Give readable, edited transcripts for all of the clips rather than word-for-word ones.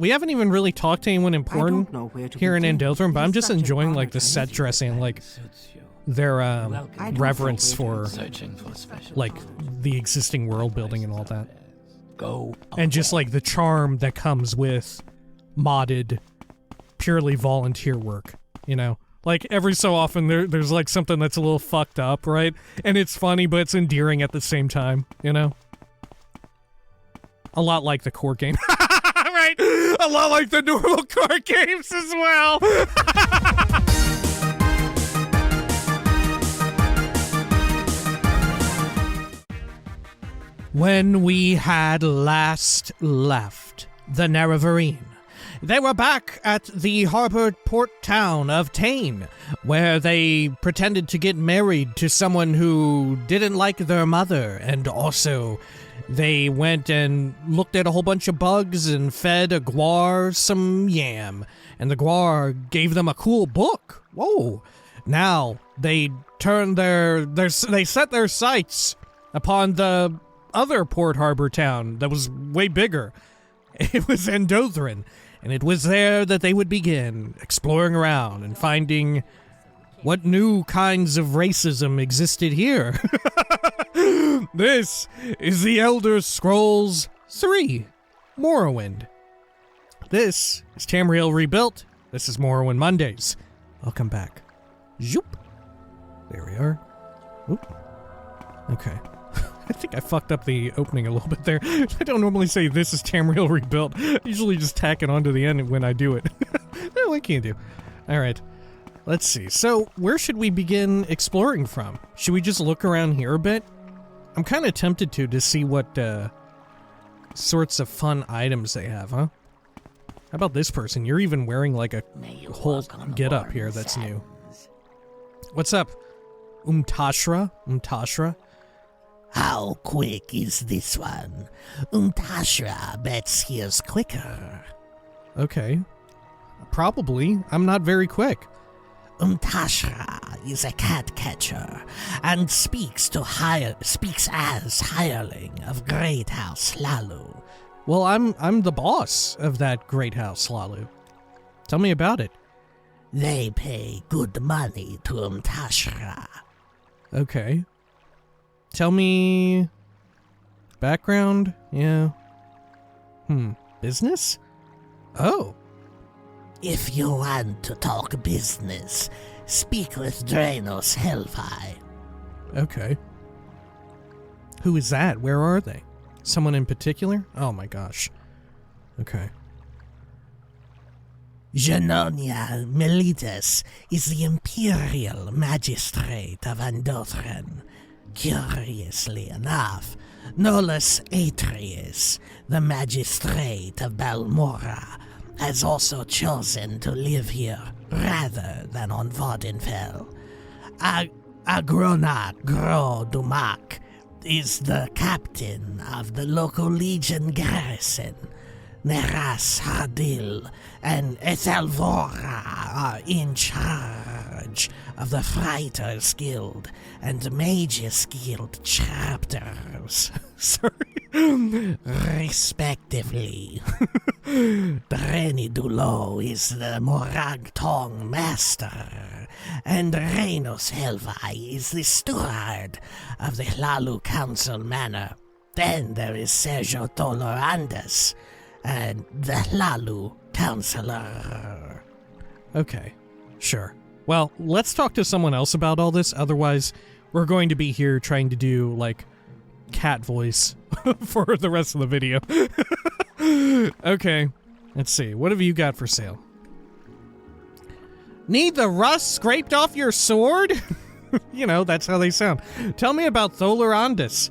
We haven't even really talked to anyone important here in Andothren, but I'm just enjoying, like, the set dressing, like, their, reverence for, like, the existing world building and all that. And just, like, the charm that comes with modded, purely volunteer work, you know? Like, every so often there's, like, something that's a little fucked up, right? And it's funny, but it's endearing at the same time, you know? A lot like the core game. Right? A lot like the normal core games as well! When we had last left the Nerevarine, they were back at the harbor port town of Tain, where they pretended to get married to someone who didn't like their mother, and also they went and looked at a whole bunch of bugs and fed a guar some yam, and the guar gave them a cool book. Whoa. Now they turned they set their sights upon the other port harbor town that was way bigger. It was Andothren, and it was there that they would begin exploring around and finding what new kinds of racism existed here. This is the Elder Scrolls 3, Morrowind. This is Tamriel Rebuilt. This is Morrowind Mondays. Welcome back. Zoop. There we are. Oop. Okay. I think I fucked up the opening a little bit there. I don't normally say this is Tamriel Rebuilt. I usually just tack it onto the end when I do it. Oh, what can you do? Alright. Let's see. So, where should we begin exploring from? Should we just look around here a bit? I'm kind of tempted to see what sorts of fun items they have, huh? How about this person? You're even wearing like a whole get-up here that's new. What's up? Umtashra? Umtashra? How quick is this one? Umtashra bets he is quicker. Okay. Probably. I'm not very quick. Umtashra is a cat catcher and speaks as hireling of Great House Lalu. Well, I'm the boss of that Great House Lalu. Tell me about it. They pay good money to Umtashra. Okay. Tell me background? Yeah. Business? Oh. If you want to talk business, speak with Draenos Helvi. Okay. Who is that? Where are they? Someone in particular? Oh my gosh. Okay. Genonia Melitus is the Imperial Magistrate of Andothren. Curiously enough, Nolus Atreus, the Magistrate of Balmora, has also chosen to live here rather than on Vardenfell. Agronach Gro Dumak is the captain of the local Legion garrison. Neras Hardil and Ethelvora are in charge of the Fighters Guild and Mages Guild chapters. Sorry. Respectively. Dreni Dulo is the Morag Tong Master, and Reynos Helvi is the steward of the Hlalu Council Manor. Then there is Sergio Tolorandas, and the Hlalu Counselor. Okay, sure. Well, let's talk to someone else about all this, otherwise we're going to be here trying to do, like, cat voice for the rest of the video. Okay, let's see. What have you got for sale? Need the rust scraped off your sword? You know, that's how they sound. Tell me about Tholorandus.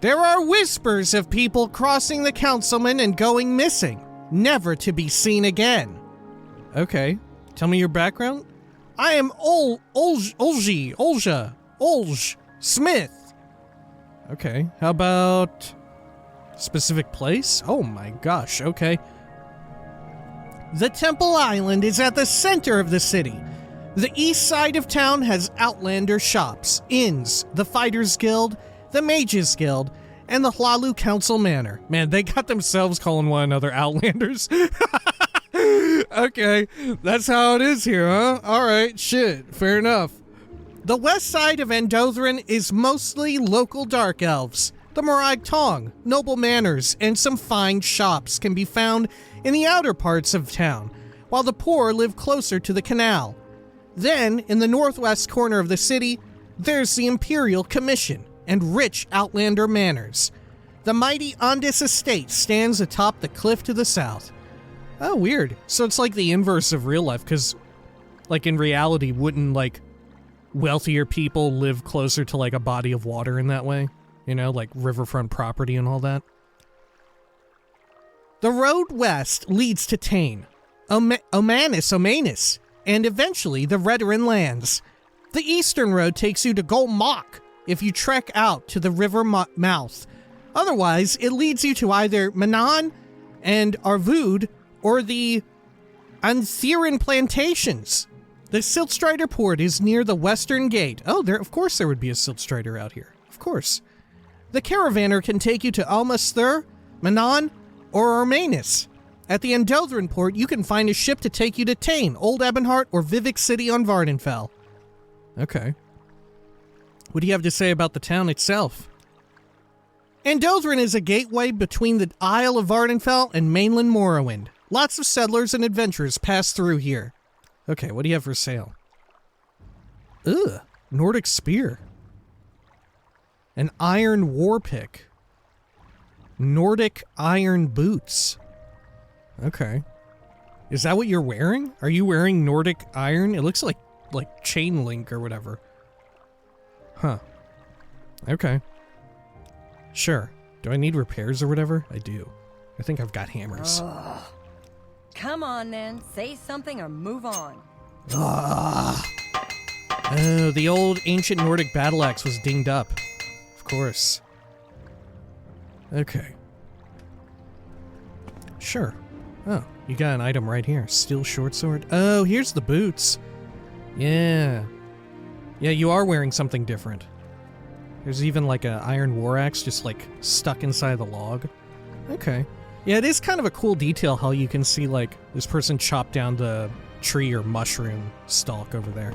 There are whispers of people crossing the councilman and going missing, never to be seen again. Okay, tell me your background. I am Olj Smith. Okay, how about specific place? Oh my gosh, okay. The Temple Island is at the center of the city. The east side of town has outlander shops, inns, the Fighters Guild, the Mages Guild, and the Hlalu Council Manor. Man, they got themselves calling one another Outlanders. Okay, that's how it is here, huh? Alright, shit, fair enough. The west side of Andothren is mostly local dark elves. The Morag Tong, noble manors, and some fine shops can be found in the outer parts of town, while the poor live closer to the canal. Then, in the northwest corner of the city, there's the Imperial Commission and rich Outlander manors. The mighty Andis estate stands atop the cliff to the south. Oh, weird. So it's like the inverse of real life, because, like, in reality, wouldn't, like, wealthier people live closer to, like, a body of water in that way? You know, like riverfront property and all that? The road west leads to Tain, Omanus, and eventually the Redoran lands. The eastern road takes you to Golmok if you trek out to the river mouth. Otherwise, it leads you to either Manan and Arvud or the Antheran plantations. The Siltstrider port is near the western gate. Oh, of course there would be a Siltstrider out here. Of course. The caravaner can take you to Almasthur, Manan, or Ormanus. At the Andothren port, you can find a ship to take you to Tain, Old Ebonheart, or Vivek City on Vardenfell. Okay. What do you have to say about the town itself? Andothren is a gateway between the Isle of Vardenfell and mainland Morrowind. Lots of settlers and adventurers pass through here. Okay, what do you have for sale? Ugh, Nordic spear. An iron war pick. Nordic iron boots. Okay. Is that what you're wearing? Are you wearing Nordic iron? It looks like chain link or whatever. Huh. Okay. Sure. Do I need repairs or whatever? I do. I think I've got hammers. Ugh. Come on, then. Say something or move on. Oh, the old ancient Nordic battle axe was dinged up. Of course. Okay. Sure. Oh, you got an item right here. Steel short sword. Oh, here's the boots. Yeah. Yeah, you are wearing something different. There's even like an iron war axe just like stuck inside the log. Okay. Yeah, it is kind of a cool detail how you can see like this person chop down the tree or mushroom stalk over there.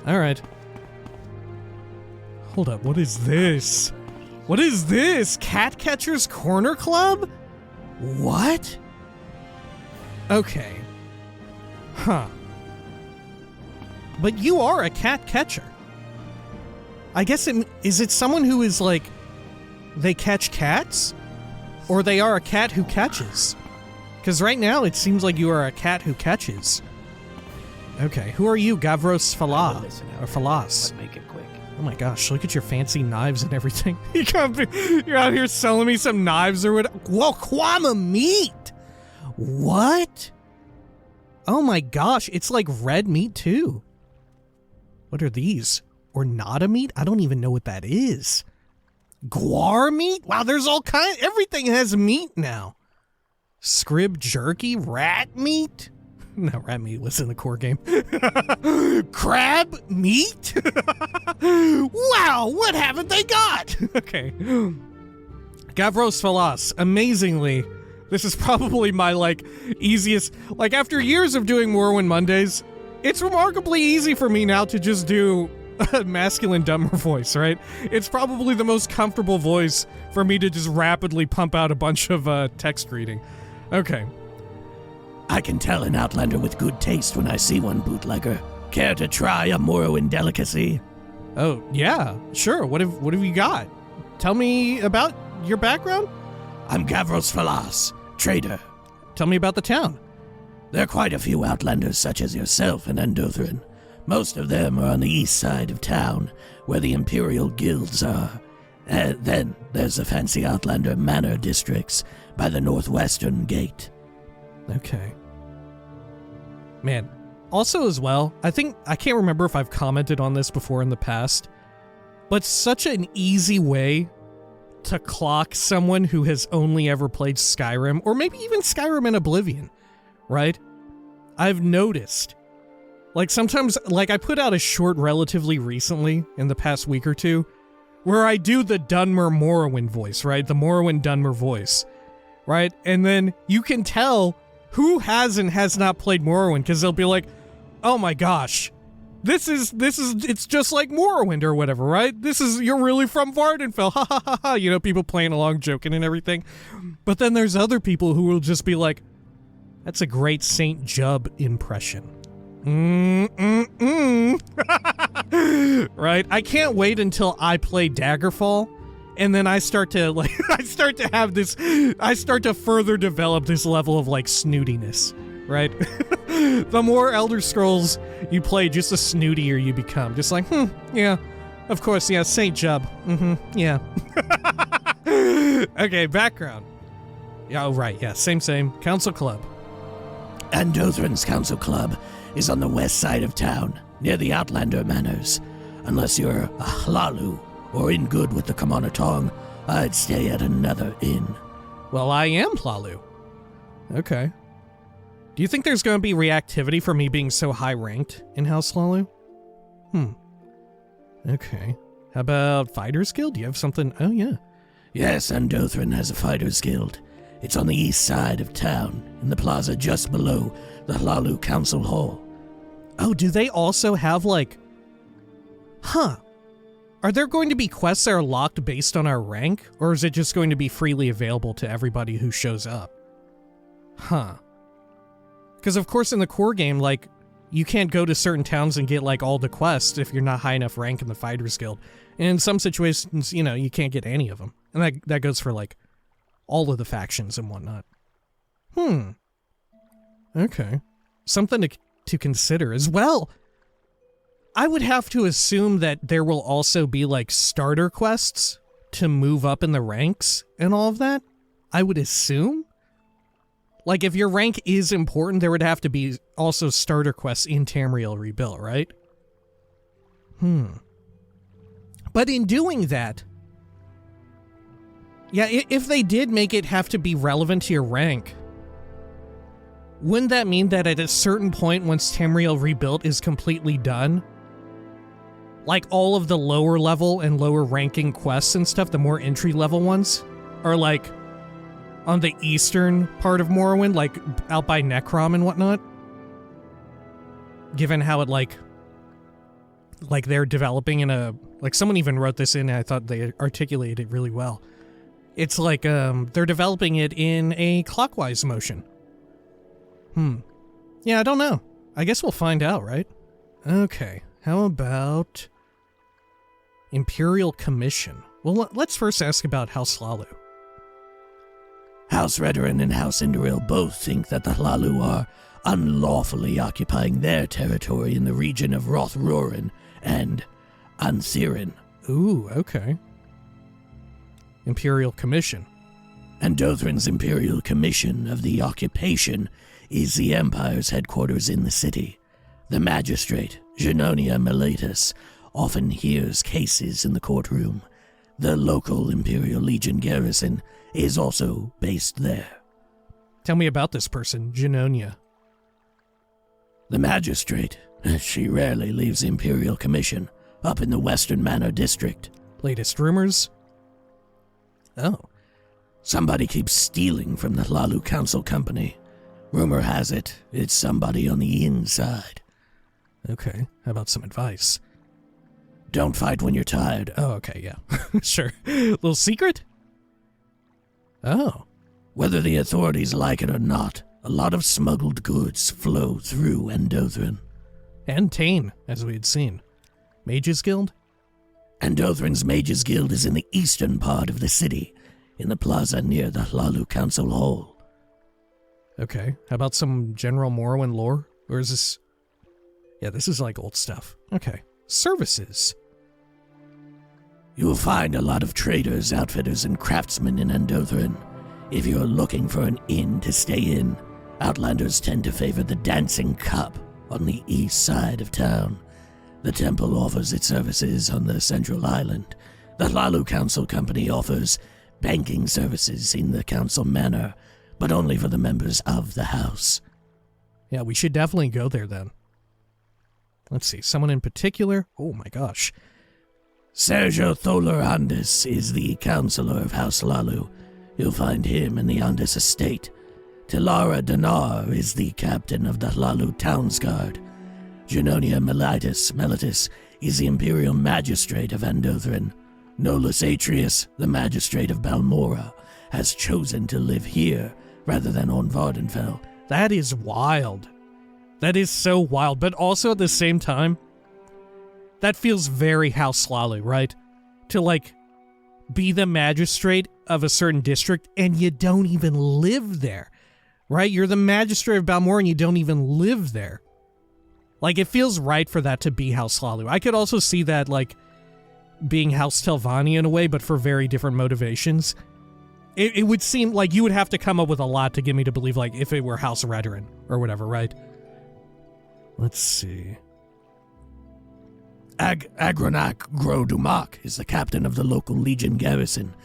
Alright. Hold up, what is this? What is this? Cat Catcher's Corner Club? What? Okay. Huh. But you are a cat catcher. I guess is it someone who is like, they catch cats? Or they are a cat who catches? Because right now it seems like you are a cat who catches. Okay, who are you, Gavros Falah? Or Falas? Make it quick. Oh my gosh, look at your fancy knives and everything. You're out here selling me some knives or what? Whoa, Kwama meat! What? Oh my gosh, it's like red meat too. What are these? Ornata meat? I don't even know what that is. Guar meat? Wow, there's all kinds. Everything has meat now. Scrib jerky? Rat meat? No, rat meat was in the core game. Crab meat? Wow, what haven't they got? Okay. Gavros Falas, amazingly, this is probably my, like, easiest... Like, after years of doing Morrowind Mondays, it's remarkably easy for me now to just do a masculine dumber voice, right? It's probably the most comfortable voice for me to just rapidly pump out a bunch of text reading. Okay. I can tell an Outlander with good taste when I see one, bootlegger. Care to try a Morrowind delicacy? Oh, yeah, sure. What have you got? Tell me about your background? I'm Gavros Falas, trader. Tell me about the town. There are quite a few Outlanders such as yourself in Andothren. Most of them are on the east side of town, where the Imperial guilds are. Then there's the fancy Outlander manor districts by the northwestern gate. Okay. Man, also as well, I can't remember if I've commented on this before in the past, but such an easy way to clock someone who has only ever played Skyrim, or maybe even Skyrim and Oblivion, right? I've noticed. Like sometimes, like I put out a short relatively recently in the past week or two, where I do the Dunmer Morrowind voice, right? The Morrowind Dunmer voice, right? And then you can tell who has and has not played Morrowind, because they'll be like, oh my gosh, it's just like Morrowind or whatever, right? You're really from Vardenfell, ha ha ha ha, you know, people playing along, joking and everything. But then there's other people who will just be like, that's a great Saint Jub impression. Right? I can't wait until I play Daggerfall, and then I start to further develop this level of, like, snootiness, right? The more Elder Scrolls you play, just the snootier you become. Just like, yeah, of course, yeah, Saint Jub. Yeah. Okay, background. Yeah, oh, right, yeah, same. Council Club. Andothren's Council Club is on the west side of town, near the Outlander Manors. Unless you're a Hlalu or in good with the Kamanatong, I'd stay at another inn. Well, I am Hlalu. Okay. Do you think there's going to be reactivity for me being so high-ranked in House Hlalu? Okay. How about Fighters Guild? Do you have something? Oh, yeah. Yes, Andothren has a Fighters Guild. It's on the east side of town, in the plaza just below the Hlalu Council Hall. Oh, do they also have, like... Are there going to be quests that are locked based on our rank? Or is it just going to be freely available to everybody who shows up? Because, of course, in the core game, like, you can't go to certain towns and get, like, all the quests if you're not high enough rank in the Fighters Guild. And in some situations, you know, you can't get any of them. And that goes for, like, all of the factions and whatnot. Okay. Something to consider as well. I would have to assume that there will also be, like, starter quests to move up in the ranks and all of that. I would assume. Like, if your rank is important, there would have to be also starter quests in Tamriel Rebuilt, right? But in doing that, yeah, if they did make it have to be relevant to your rank, wouldn't that mean that at a certain point, once Tamriel Rebuilt is completely done, like all of the lower level and lower ranking quests and stuff, the more entry level ones, are like on the eastern part of Morrowind, like out by Necrom and whatnot? Given how it like they're developing in a, like someone even wrote this in and I thought they articulated it really well. It's like they're developing it in a clockwise motion. Yeah, I don't know. I guess we'll find out, right? Okay, how about Imperial Commission? Well, let's first ask about House Hlalu. House Redoran and House Indoril both think that the Hlalu are unlawfully occupying their territory in the region of Rothrorin and Antherin. Ooh, okay. Imperial Commission. Andothren's Imperial Commission of the Occupation is the Empire's headquarters in the city. The magistrate, Genonia Meletus, often hears cases in the courtroom. The local Imperial Legion garrison is also based there. Tell me about this person, Genonia. The magistrate, she rarely leaves the Imperial Commission, up in the Western Manor District. Latest rumors? Oh. Somebody keeps stealing from the Hlalu Council Company. Rumor has it, it's somebody on the inside. Okay, how about some advice? Don't fight when you're tired. Oh, okay, yeah. Sure. Little secret? Oh. Whether the authorities like it or not, a lot of smuggled goods flow through Andothren. And Tain, as we had seen. Mages Guild? Andothren's Mages Guild is in the eastern part of the city, in the plaza near the Hlalu Council Hall. Okay, how about some general Morrowind lore? Or is this... Yeah, this is like old stuff. Okay. Services. You will find a lot of traders, outfitters, and craftsmen in Andothren. If you're looking for an inn to stay in, Outlanders tend to favor the Dancing Cup on the east side of town. The temple offers its services on the central island. The Hlalu Council Company offers banking services in the council manor, but only for the members of the house. Yeah, we should definitely go there then. Let's see, someone in particular? Oh my gosh. Sergio Tholer Andes is the counselor of House Lalu. You'll find him in the Andes estate. Tilara Dinar is the captain of the Lalu Towns Guard. Junonia Melitus is the imperial magistrate of Andothren. Nolus Atrius, the magistrate of Balmora, has chosen to live here rather than on Vardenfell. That is wild. That is so wild, but also at the same time, that feels very House Lalu, right? To, like, be the magistrate of a certain district and you don't even live there, right? You're the magistrate of Balmora and you don't even live there. Like, it feels right for that to be House Lalu. I could also see that, like, being House Telvanni in a way, but for very different motivations. It would seem like you would have to come up with a lot to get me to believe, like, if it were House Redoran or whatever, right? Let's see. Agronak Grodumak is the captain of the local Legion garrison.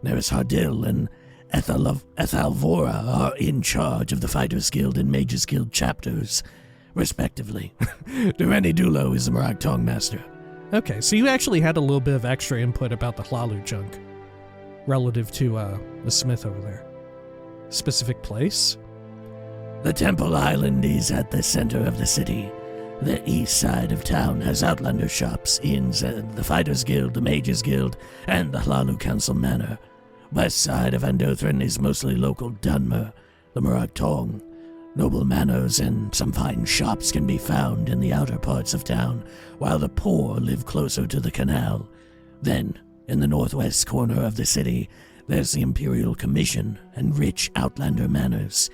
Neris Hardil and Ethalvora are in charge of the Fighters Guild and Mages Guild chapters, respectively. Dureni Dulo is the Morag Tong Master. Okay, so you actually had a little bit of extra input about the Hlalu junk relative to the smith over there. Specific place? The Temple Island is at the center of the city. The east side of town has Outlander shops, inns, the Fighters Guild, the Mages Guild, and the Hlalu Council Manor. West side of Andothren is mostly local Dunmer, the Morag Tong. Noble manors and some fine shops can be found in the outer parts of town, while the poor live closer to the canal. Then, in the northwest corner of the city, there's the Imperial Commission and rich Outlander manors.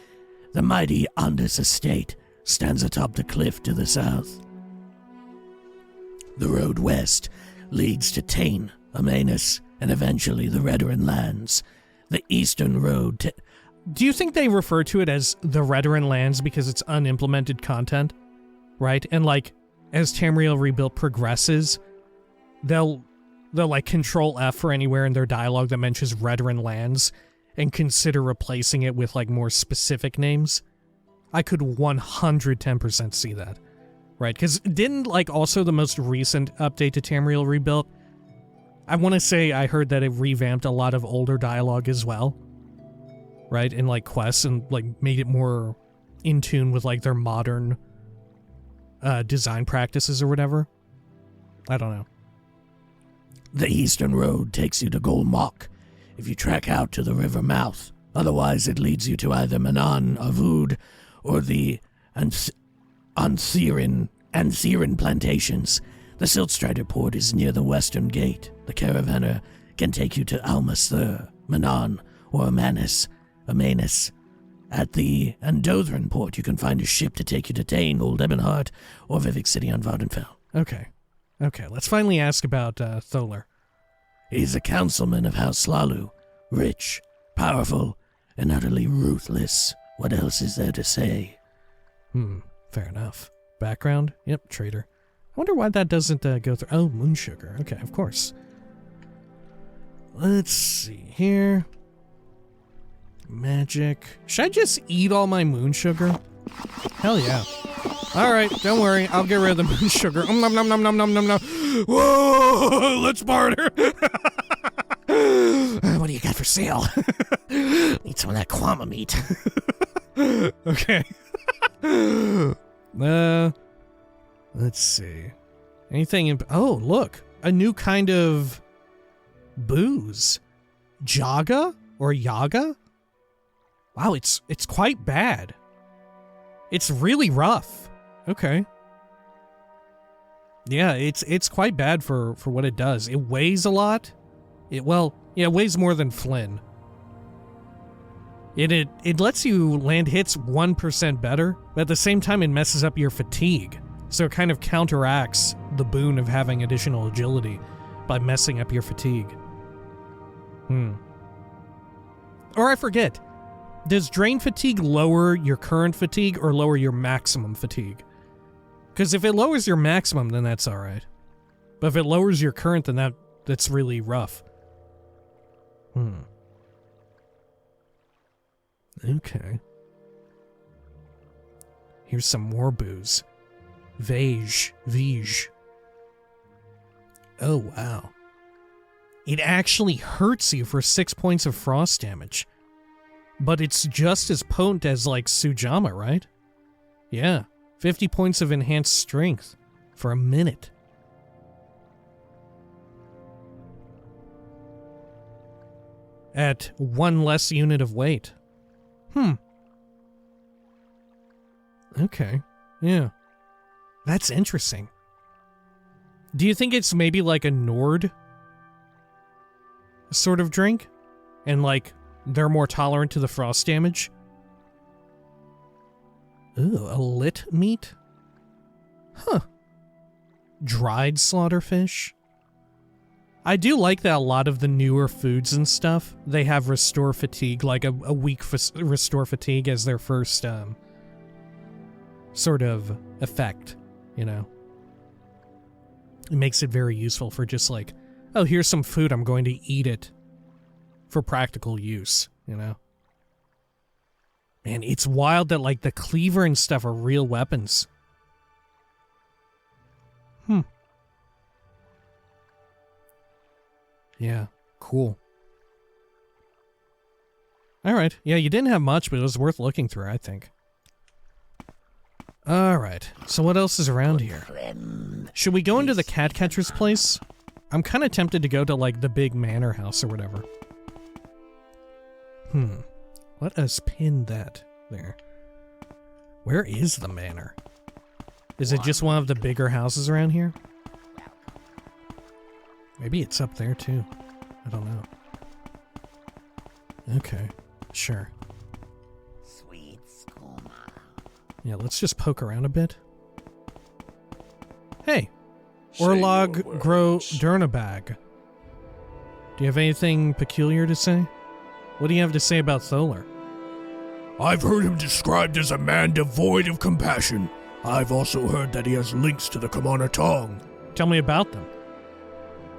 The mighty Andes estate stands atop the cliff to the south. The road west leads to Tain, Amanus, and eventually the Redoran lands. The eastern road Do you think they refer to it as the Redoran lands because it's unimplemented content? Right? And, like, as Tamriel Rebuilt progresses, they'll like control F for anywhere in their dialogue that mentions Redoran lands and consider replacing it with, like, more specific names. I could 110% see that. Right? Because didn't, like, also the most recent update to Tamriel Rebuilt, I want to say I heard that it revamped a lot of older dialogue as well. Right? And, like, quests and, like, made it more in tune with, like, their modern design practices or whatever. I don't know. The eastern road takes you to Golmok if you trek out to the river mouth. Otherwise, it leads you to either Manan Avud or the Antherin plantations. The Siltstrider port is near the western gate. The caravaner can take you to Almasthur, Manan, or Amanus. At the Andothren port, you can find a ship to take you to Tain, Old Ebonheart, or Vivek City on Vardenfell. Okay, let's finally ask about Tholer. He's a councilman of House Lalu, rich, powerful, and utterly ruthless. What else is there to say? Fair enough. Background? Yep, traitor. I wonder why that doesn't go through. Oh, moon sugar. Okay, of course. Let's see here. Magic. Should I just eat all my moon sugar? Hell yeah. Alright, don't worry. I'll get rid of the moon sugar. Nom nom nom nom nom nom nom. Whoa! Let's barter! What do you got for sale? Need some of that kwama meat. Okay. Let's see. Anything in... Oh, look. A new kind of booze. Jaga? Or Yaga? Wow, it's quite bad. It's really rough. Okay. Yeah, it's quite bad for what it does. It weighs a lot. It weighs more than Flynn. It lets you land hits 1% better, but at the same time it messes up your fatigue. So it kind of counteracts the boon of having additional agility by messing up your fatigue. Or I forget. Does drain fatigue lower your current fatigue or lower your maximum fatigue? Because if it lowers your maximum, then that's alright. But if it lowers your current, then that's really rough. Okay. Here's some more booze. Vige. Oh, wow. It actually hurts you for 6 points of frost damage. But it's just as potent as, like, Sujama, right? Yeah, 50 points of enhanced strength for a minute. At 1 less unit of weight. Okay, yeah. That's interesting. Do you think it's maybe like a Nord sort of drink? And like, they're more tolerant to the frost damage? Ooh, a lit meat? Huh. Dried slaughterfish? I do like that a lot of the newer foods and stuff, they have restore fatigue, like a week restore fatigue as their first, sort of effect, you know? It makes it very useful for just like, oh, here's some food, I'm going to eat it for practical use, you know? Man, it's wild that, like, the cleaver and stuff are real weapons. Yeah, cool. Alright, yeah, you didn't have much, but it was worth looking through, I think. Alright, so what else is around here? Should we go into the cat catcher's place? I'm kind of tempted to go to, like, the big manor house or whatever. Let us pin that there. Where is the manor? Is it just one of the bigger houses around here? Maybe it's up there too. I don't know. Okay, sure. Sweet skooma. Yeah, let's just poke around a bit. Hey, Orlog Grow Durnabag. Do you have anything peculiar to say? What do you have to say about Tholar? I've heard him described as a man devoid of compassion. I've also heard that he has links to the Kamana Tong. Tell me about them.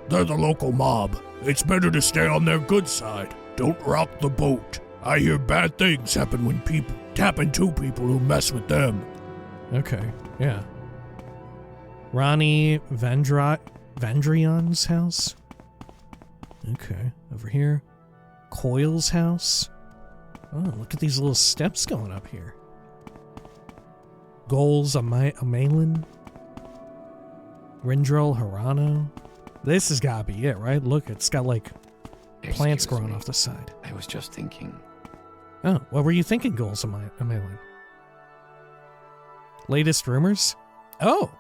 They're the local mob. It's better to stay on their good side. Don't rock the boat. I hear bad things happen when people tap into people who mess with them. Okay, yeah. Ronnie Vandrion's house? Okay, over here. Coil's house? Oh, look at these little steps going up here. Goals, a mainland. Rindrel Harano. This has gotta be it, right? Look, it's got like plants growing off the side. I was just thinking. Oh, what were you thinking, Goals, a mainland? Latest rumors? Oh!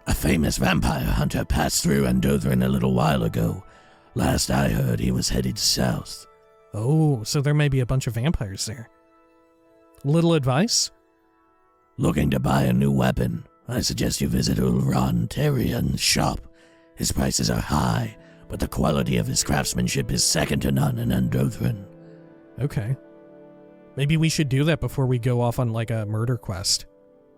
A famous vampire hunter passed through Andothren a little while ago. Last I heard, he was headed south. Oh, so there may be a bunch of vampires there. Little advice? Looking to buy a new weapon? I suggest you visit Ulran Terrian's shop. His prices are high, but the quality of his craftsmanship is second to none in Andothren. Okay. Maybe we should do that before we go off on like a murder quest,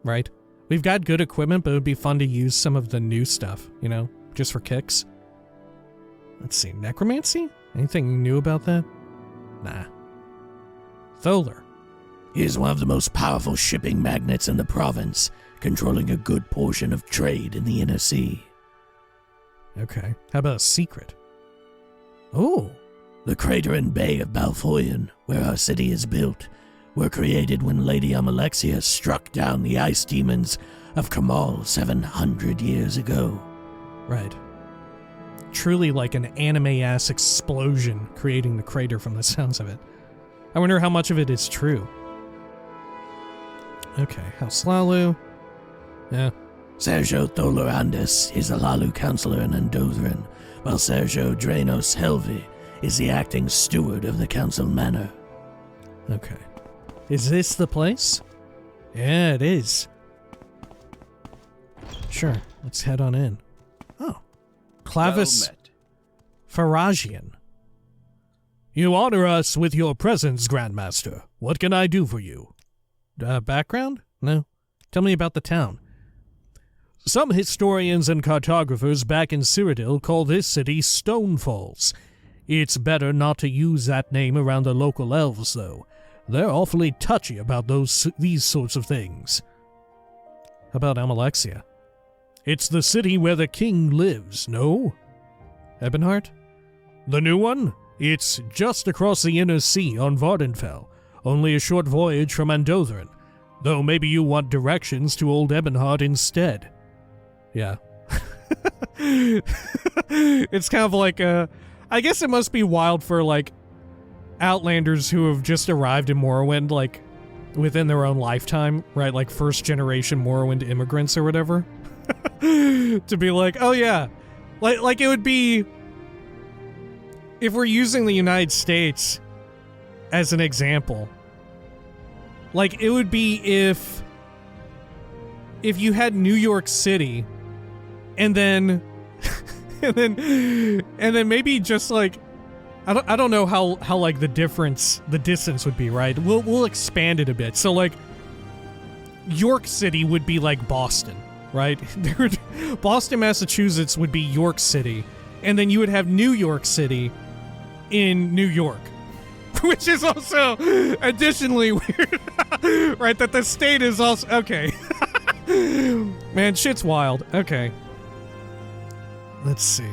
right? We've got good equipment, but it would be fun to use some of the new stuff, you know, just for kicks. Let's see, necromancy? Anything new about that? Nah. Tholar. He is one of the most powerful shipping magnates in the province, controlling a good portion of trade in the inner sea. Okay, how about a secret? Oh! The crater and bay of Balfoyan, where our city is built, were created when Lady Amalexia struck down the ice demons of Kamal 700 years ago. Right. Truly like an anime-ass explosion creating the crater from the sounds of it. I wonder how much of it is true. Okay, House Lalu. Yeah. Sergio Tholorandes is the Lalu councillor in Andothren, while Sergio Dranos Helvi is the acting steward of the council manor. Okay. Is this the place? Yeah, it is. Sure, let's head on in. Oh. Clavis Faragian. You honor us with your presence, Grandmaster. What can I do for you? Background? No. Tell me about the town. Some historians and cartographers back in Cyrodiil call this city Stone Falls. It's better not to use that name around the local elves, though. They're awfully touchy about these sorts of things. How about Amalexia? It's the city where the king lives, no? Ebonheart? The new one? It's just across the inner sea on Vardenfell. Only a short voyage from Andothren. Though maybe you want directions to Old Ebonheart instead. Yeah. It's kind of like I guess it must be wild for, like, Outlanders who have just arrived in Morrowind, like, within their own lifetime, right? Like, first-generation Morrowind immigrants or whatever. To be like, oh yeah. Like, it would be... If we're using the United States as an example, like, it would be if you had New York City, and then and then maybe just like I don't know how like the distance would be, right? We'll expand it a bit. So like York City would be like Boston, right? Boston, Massachusetts would be York City, and then you would have New York City in New York, which is also additionally weird, right? That the state is also okay. Man, shit's wild. Okay. Let's see.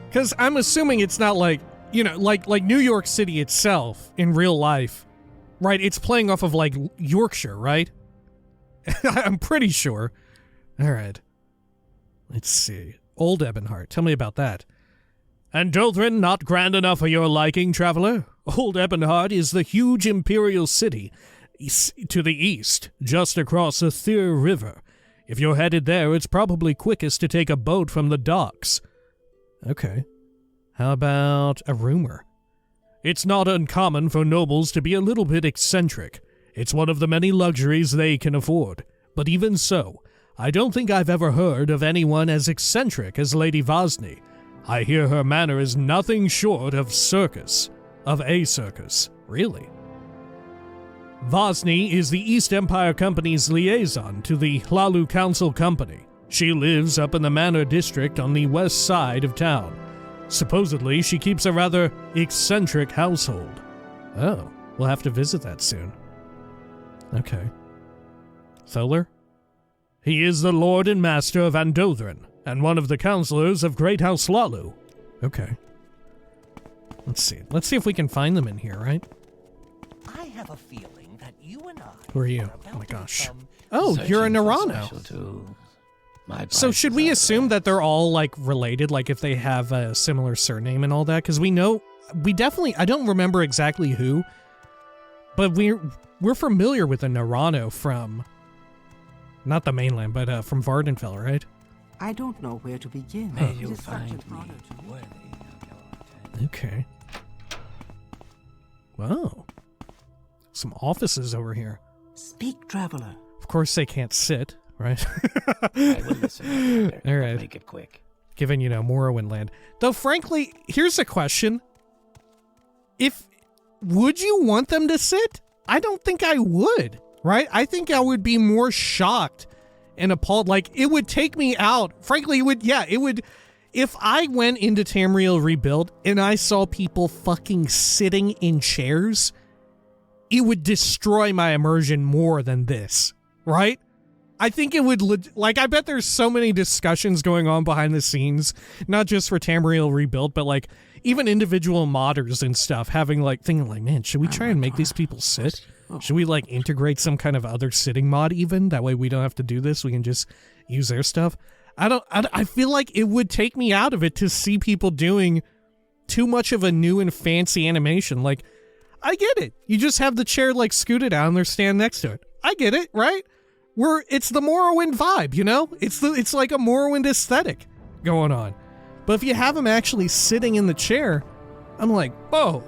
Because I'm assuming it's not like, you know, like New York City itself in real life, right? It's playing off of like Yorkshire, right? I'm pretty sure. All right. Let's see. Old Ebonheart. Tell me about that. Andothren not grand enough for your liking, traveler? Old Ebonheart is the huge imperial city to the east, just across the Thyr River. If you're headed there, it's probably quickest to take a boat from the docks. Okay. How about a rumor? It's not uncommon for nobles to be a little bit eccentric. It's one of the many luxuries they can afford. But even so, I don't think I've ever heard of anyone as eccentric as Lady Vosni. I hear her manner is nothing short of a circus. Really? Vosni is the East Empire Company's liaison to the Hlalu Council Company. She lives up in the Manor District on the west side of town. Supposedly, she keeps a rather eccentric household. Oh, we'll have to visit that soon. Okay. Tholer? He is the Lord and Master of Andothren, and one of the counselors of Great House Hlalu. Okay. Let's see. Let's see if we can find them in here, right? I have a feeling that you and I... Who are you? Oh my gosh. Oh, you're a Nerano. So should we assume that they're all, like, related, like if they have a similar surname and all that? Because we definitely, I don't remember exactly who, but we're familiar with a Nerano from, not the mainland, but from Vardenfell, right? I don't know where to begin. May you find me worthy of your attention. Okay. Wow. Some offices over here. Speak, traveler. Of course they can't sit, right? I will listen. All right. Make it quick. Given, you know, Morrowind land. Though, frankly, here's a question. Would you want them to sit? I don't think I would, right? I think I would be more shocked and appalled. Like, it would take me out. Frankly, it would, if I went into Tamriel Rebuilt and I saw people fucking sitting in chairs, it would destroy my immersion more than this, right? I think it would, like, I bet there's so many discussions going on behind the scenes, not just for Tamriel Rebuilt, but, like, even individual modders and stuff having, like, thinking, like, man, should we try and make these people sit? Should we, like, integrate some kind of other sitting mod even? That way we don't have to do this. We can just use their stuff. I feel like it would take me out of it to see people doing too much of a new and fancy animation. Like, I get it. You just have the chair, like, scooted out and they're standing next to it. I get it, right? It's the Morrowind vibe, you know? It's like a Morrowind aesthetic going on. But if you have them actually sitting in the chair, I'm like, whoa,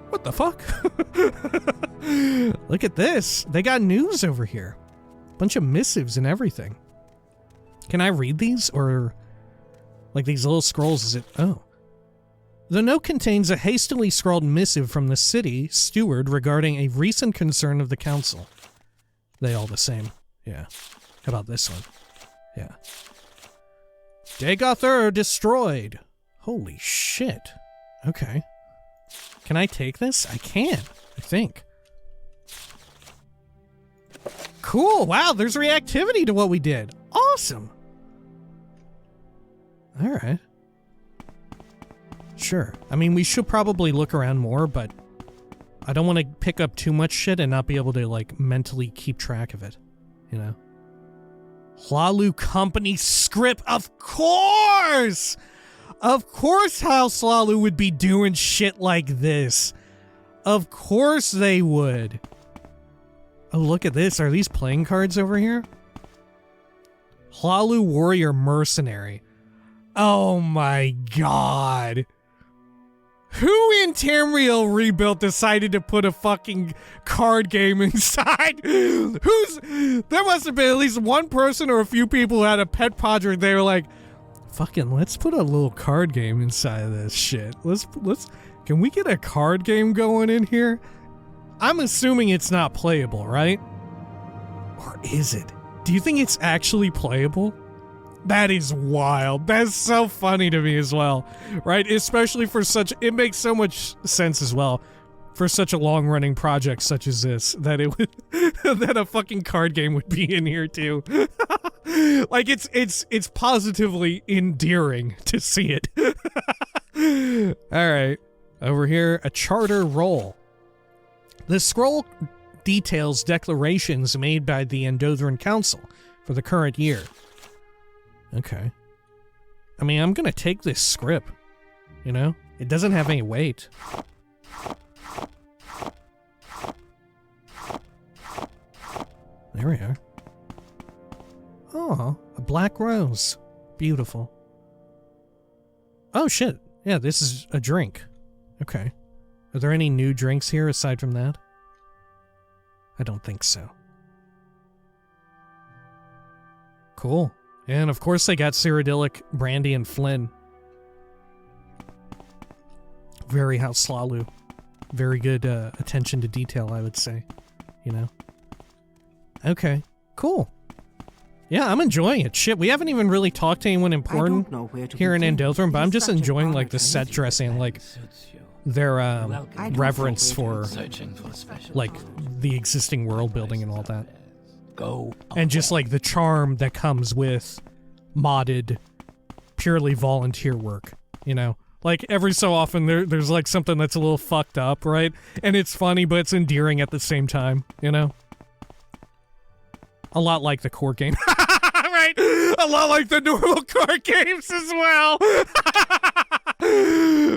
what the fuck? Look at this. They got news over here. Bunch of missives and everything. Can I read these? Or, like, these little scrolls, is it? Oh. The note contains a hastily scrawled missive from the city steward regarding a recent concern of the council. They all the same. Yeah. How about this one? Yeah. Dagoth destroyed. Holy shit. Okay. Can I take this? I can, I think. Cool. Wow, there's reactivity to what we did. Awesome. All right. Sure. I mean, we should probably look around more, but I don't want to pick up too much shit and not be able to, like, mentally keep track of it. You know? Hlalu Company script, of course! Of course House Hlalu would be doing shit like this. Of course they would. Oh, look at this. Are these playing cards over here? Hlalu Warrior Mercenary. Oh my god. Who in Tamriel Rebuilt decided to put a fucking card game inside? There must have been at least one person or a few people who had a pet project. They were like, fucking, let's put a little card game inside of this shit. Can we get a card game going in here? I'm assuming it's not playable, right? Or is it? Do you think it's actually playable? That is wild. That's so funny to me as well, right? Especially for it makes so much sense as well for such a long-running project such as this, that it would, that a fucking card game would be in here too. Like it's positively endearing to see it. All right, over here, a charter roll. The scroll details declarations made by the Andothren Council for the current year. Okay. I mean, I'm gonna take this script, you know? It doesn't have any weight. There we are. Oh, a black rose. Beautiful. Oh, shit. Yeah, this is a drink. Okay. Are there any new drinks here aside from that? I don't think so. Cool. And of course they got Cyrodiilic, Brandy, and Flynn. Very House Hlalu. Very good attention to detail, I would say. You know? Okay. Cool. Yeah, I'm enjoying it. Shit, we haven't even really talked to anyone important here in Andothren, but I'm just enjoying, like, the set dressing, like, their reverence for, like, the existing world building and all that. And just, like, the charm that comes with modded, purely volunteer work, you know? Like, every so often there's, like, something that's a little fucked up, right? And it's funny, but it's endearing at the same time, you know? A lot like the core game. Right? A lot like the normal core games as well.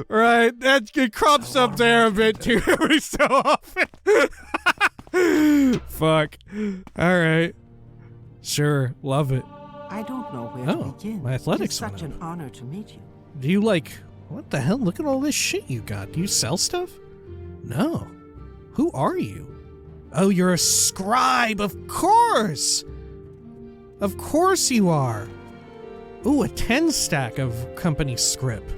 Right? It crops up there a bit too every so often. Fuck. Alright. Sure. Love it. I don't know where to begin. My athletics It's such went an honor to meet you. Do you, like... What the hell? Look at all this shit you got. Do you sell stuff? No. Who are you? Oh, you're a scribe, of course! Of course you are! Ooh, a 10 stack of company script.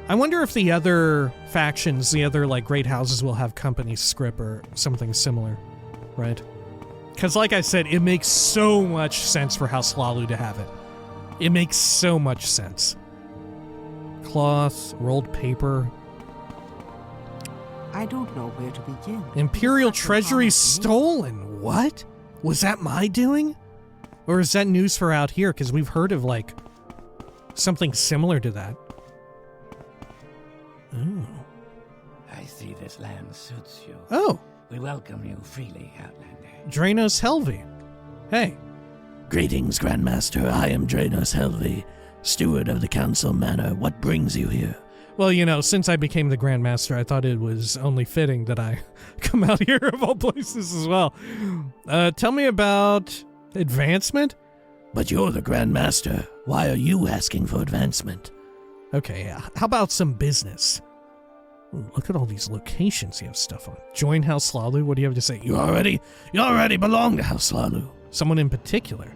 I wonder if the other factions, the other, like, great houses will have company script or something similar, right? Because, like I said, it makes so much sense for House Hlalu to have it. It makes so much sense. Cloth, rolled paper... I don't know where to begin. Imperial treasury stolen. What? Was that my doing? Or is that news for out here? Because we've heard of, like, something similar to that. Oh. I see this land suits you. Oh. We welcome you freely, Outlander. Draenos Helvi. Hey. Greetings, Grandmaster. I am Draenos Helvi, steward of the Council Manor. What brings you here? Well, you know, since I became the Grand Master, I thought it was only fitting that I come out here of all places as well. Tell me about advancement? But you're the Grand Master. Why are you asking for advancement? Okay, yeah. How about some business? Ooh, look at all these locations you have stuff on. Join House Hlalu? What do you have to say? You already belong to House Hlalu. Someone in particular?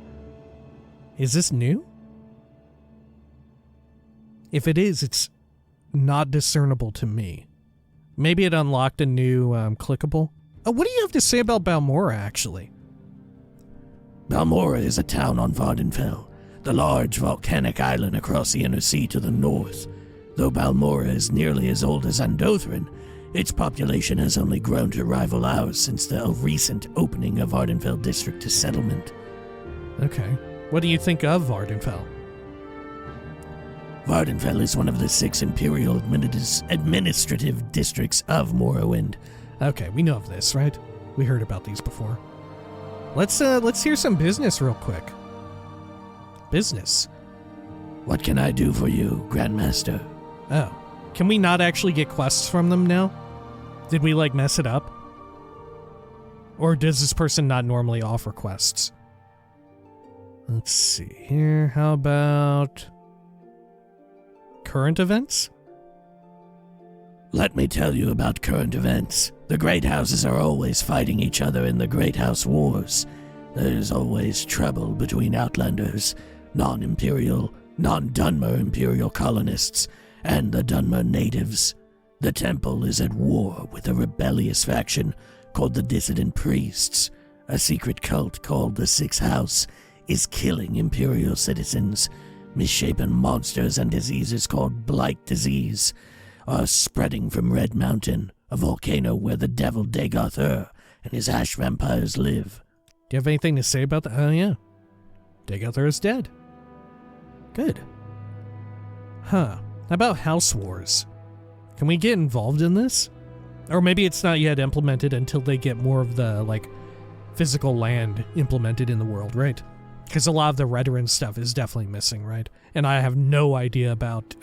Is this new? If it is, it's not discernible to me. Maybe it unlocked a new clickable. Oh, what do you have to say about Balmora, actually? Balmora is a town on Vardenfell, the large volcanic island across the inner sea to the north. Though Balmora is nearly as old as Andothren, its population has only grown to rival ours since the recent opening of Vardenfell district to settlement. Okay. What do you think of Vardenfell? Vardenfell is one of the 6 imperial administrative districts of Morrowind. Okay, we know of this, right? We heard about these before. Let's hear some business real quick. Business. What can I do for you, Grandmaster? Oh. Can we not actually get quests from them now? Did we, like, mess it up? Or does this person not normally offer quests? Let's see here. How about current events? Let me tell you about current events. The Great Houses are always fighting each other in the Great House Wars. There's always trouble between Outlanders, non-imperial, non-Dunmer imperial colonists, and the Dunmer natives. The temple is at war with a rebellious faction called the Dissident Priests. A secret cult called the Sixth House is killing imperial citizens. Misshapen monsters and diseases called Blight Disease are spreading from Red Mountain, a volcano where the devil Dagoth and his ash vampires live. Do you have anything to say about that? Oh, yeah. Dagoth is dead. Good. Huh. How about House Wars? Can we get involved in this? Or maybe it's not yet implemented until they get more of the, like, physical land implemented in the world, right? Because a lot of the Redoran stuff is definitely missing, right? And I have no idea about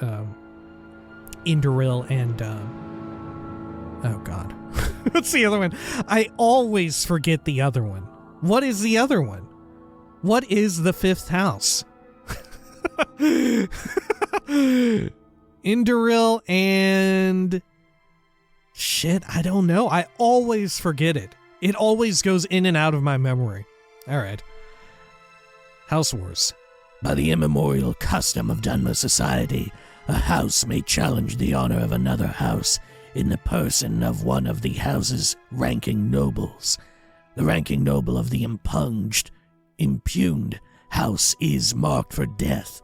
Indoril and oh god. What's the other one? I always forget the other one. What is the other one? What is the 5th house? Indoril and shit, I don't know. I always forget it. It always goes in and out of my memory. All right. House Wars. By the immemorial custom of Dunmer society, a house may challenge the honor of another house in the person of one of the house's ranking nobles. The ranking noble of the impugned house is marked for death.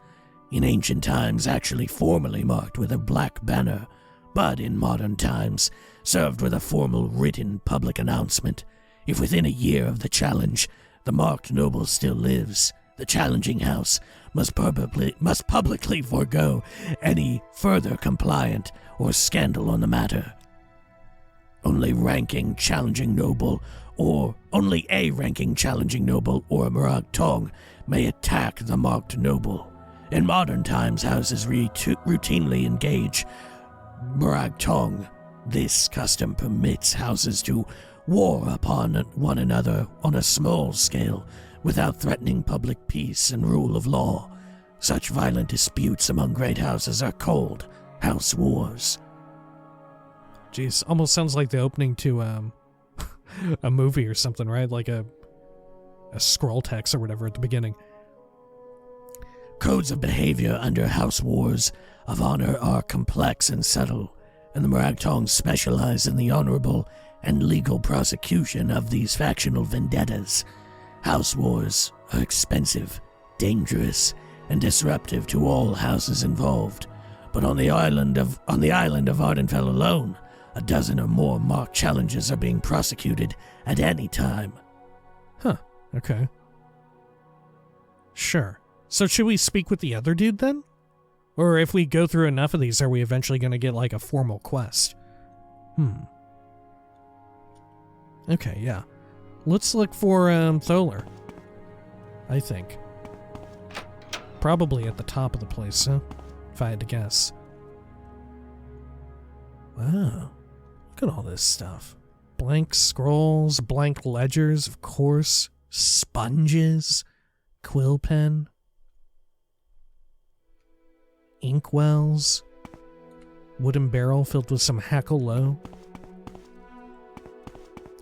In ancient times, actually formally marked with a black banner, but in modern times, served with a formal written public announcement. If within a year of the challenge, the marked noble still lives, the challenging house must publicly forego any further compliant or scandal on the matter. Only a ranking challenging noble or a Morag Tong may attack the marked noble. In modern times, houses routinely engage Morag Tong. This custom permits houses to war upon one another on a small scale without threatening public peace and rule of law. Such violent disputes among great houses are called house wars. Jeez, almost sounds like the opening to a movie or something, right? Like a scroll text or whatever at the beginning. Codes of behavior under house wars of honor are complex and subtle, and the Morag Tong specialize in the honorable and legal prosecution of these factional vendettas. House wars are expensive, dangerous, and disruptive to all houses involved. But on the island of Vardenfell alone, a dozen or more marked challenges are being prosecuted at any time. Huh, okay. Sure. So should we speak with the other dude then? Or if we go through enough of these, are we eventually going to get like a formal quest? Okay, yeah. Let's look for Tholer. I think. Probably at the top of the place, huh? If I had to guess. Wow. Look at all this stuff. Blank scrolls, blank ledgers, of course. Sponges. Quill pen. Inkwells. Wooden barrel filled with some hackle low.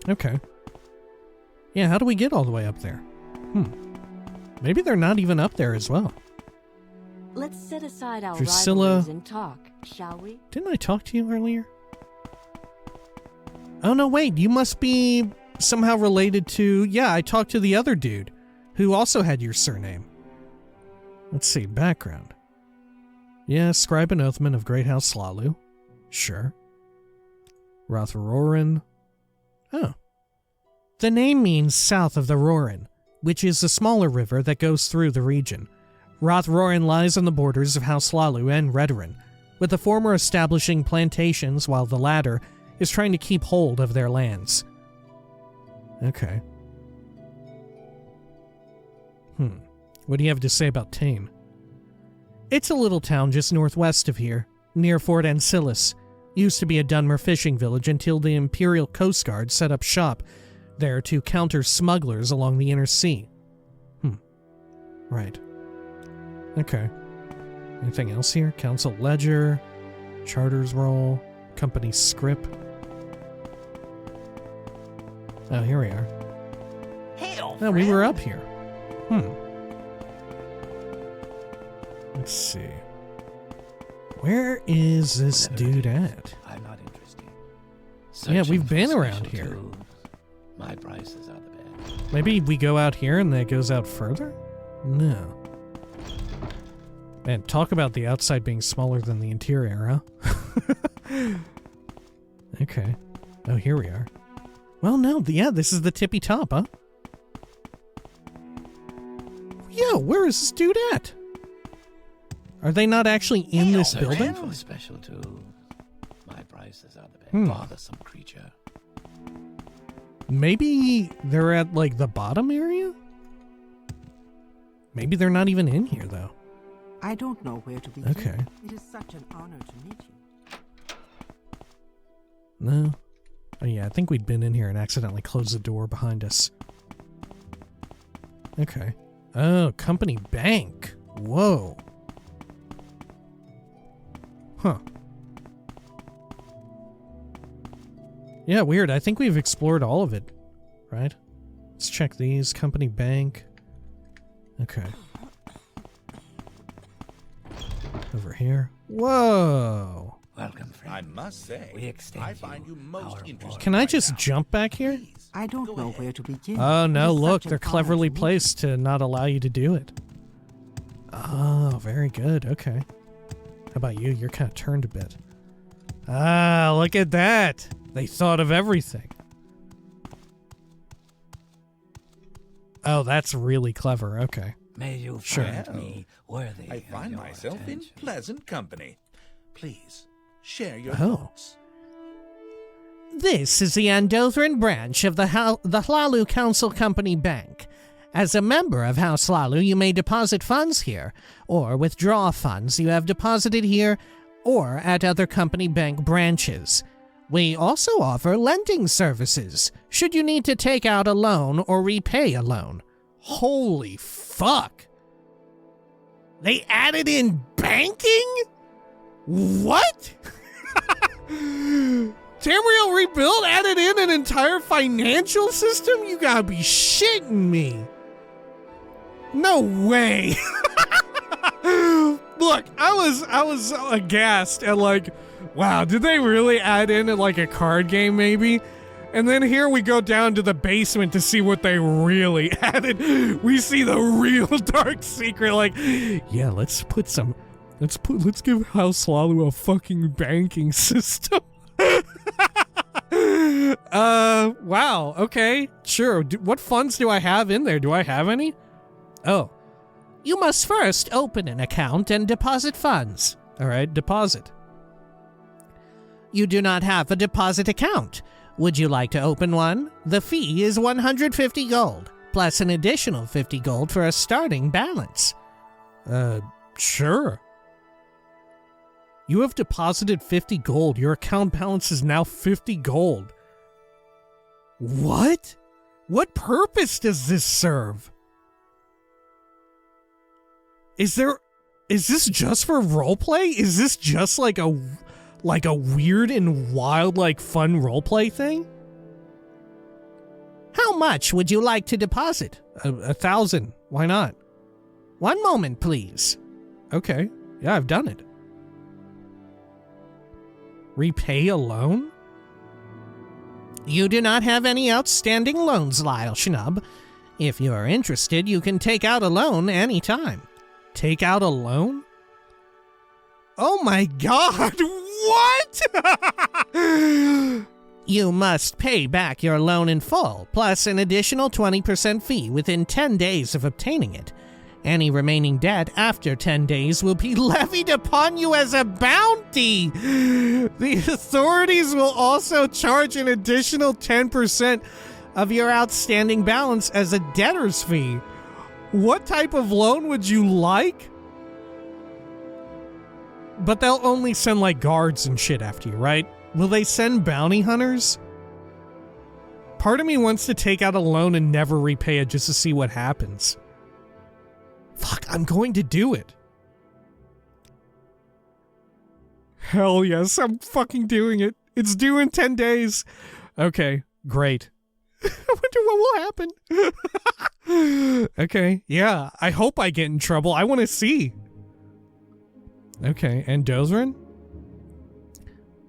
Okay. Yeah, how do we get all the way up there? Maybe they're not even up there as well. Let's set aside our Drusilla. rivalries and talk, shall we? Didn't I talk to you earlier? Oh no, wait, you must be somehow related to... Yeah, I talked to the other dude, who also had your surname. Let's see, background. Yeah, Scribe and Oathman of Great House Slalu. Sure. Rothrorin. Oh. The name means south of the Rorin, which is a smaller river that goes through the region. Rothrorin lies on the borders of House Lalu and Redoran, with the former establishing plantations while the latter is trying to keep hold of their lands. Okay. What do you have to say about Tain? It's a little town just northwest of here, near Fort Ancillus. Used to be a Dunmer fishing village until the Imperial Coast Guard set up shop there to counter smugglers along the inner sea. Right. Okay. Anything else here? Council ledger, charters roll, company script. Oh, here we are. Oh, we were up here. Let's see. Where is this dude at? I'm not interested. Yeah, we've Searching been for around special here. tools. My prices are the best. Maybe we go out here and then it goes out further? No. Man, talk about the outside being smaller than the interior, huh? Okay. Oh, here we are. Well, no, yeah, this is the tippy top, huh? Yeah, where is this dude at? Are they not actually in this Searching building? for special tools. My prices are the best. Bothersome creature. Maybe they're at, like, the bottom area? Maybe they're not even in here, though. I don't know where to begin. Okay. It is such an honor to meet you. No. Oh, yeah, I think we'd been in here and accidentally closed the door behind us. Okay. Oh, company bank. Whoa. Huh. Yeah, weird. I think we've explored all of it, right? Let's check these. Company bank. Okay. Over here. Whoa. Welcome, friend. I must say, We extend I find you most our interesting. Can I right just now. jump back here? I don't know where to begin. Oh, It no, is look, such an they're honor cleverly to meet placed to not allow you to do it. Oh, very good. Okay. How about you? You're kind of turned a bit. Ah, look at that. They thought of everything. Oh, that's really clever. Okay. May you Sure. find me worthy I of find your myself in attention. pleasant company. Please, share your Oh. thoughts. This is the Andothren branch of the Hlalu Council Company Bank. As a member of House Hlalu, you may deposit funds here, or withdraw funds you have deposited here, or at other company bank branches. We also offer lending services, should you need to take out a loan or repay a loan. Holy fuck! They added in banking? What? Tamriel Rebuilt added in an entire financial system? You gotta be shitting me. No way. Look, I was aghast at like, wow, did they really add in like a card game maybe? And then here we go down to the basement to see what they really added. We see the real dark secret, like, yeah, let's give House Lalu a fucking banking system. Wow, okay, sure. What funds do I have in there? Do I have any? Oh. You must first open an account and deposit funds. All right, deposit. You do not have a deposit account. Would you like to open one? The fee is 150 gold, plus an additional 50 gold for a starting balance. Sure. You have deposited 50 gold. Your account balance is now 50 gold. What? What purpose does this serve? Is this just for roleplay? Is this just like a weird and wild, like, fun roleplay thing? How much would you like to deposit? 1,000. Why not? 1 moment, please. Okay. Yeah, I've done it. Repay a loan? You do not have any outstanding loans, Lyle Schnub. If you are interested, you can take out a loan anytime. Take out a loan? Oh my god, what? You must pay back your loan in full, plus an additional 20% fee within 10 days of obtaining it. Any remaining debt after 10 days will be levied upon you as a bounty. The authorities will also charge an additional 10% of your outstanding balance as a debtor's fee. What type of loan would you like? But they'll only send like guards and shit after you, right? Will they send bounty hunters? Part of me wants to take out a loan and never repay it just to see what happens. Fuck, I'm going to do it. Hell yes, I'm fucking doing it. It's due in 10 days. Okay, great. I wonder what will happen. Okay, yeah, I hope I get in trouble. I want to see. Okay, Andothren?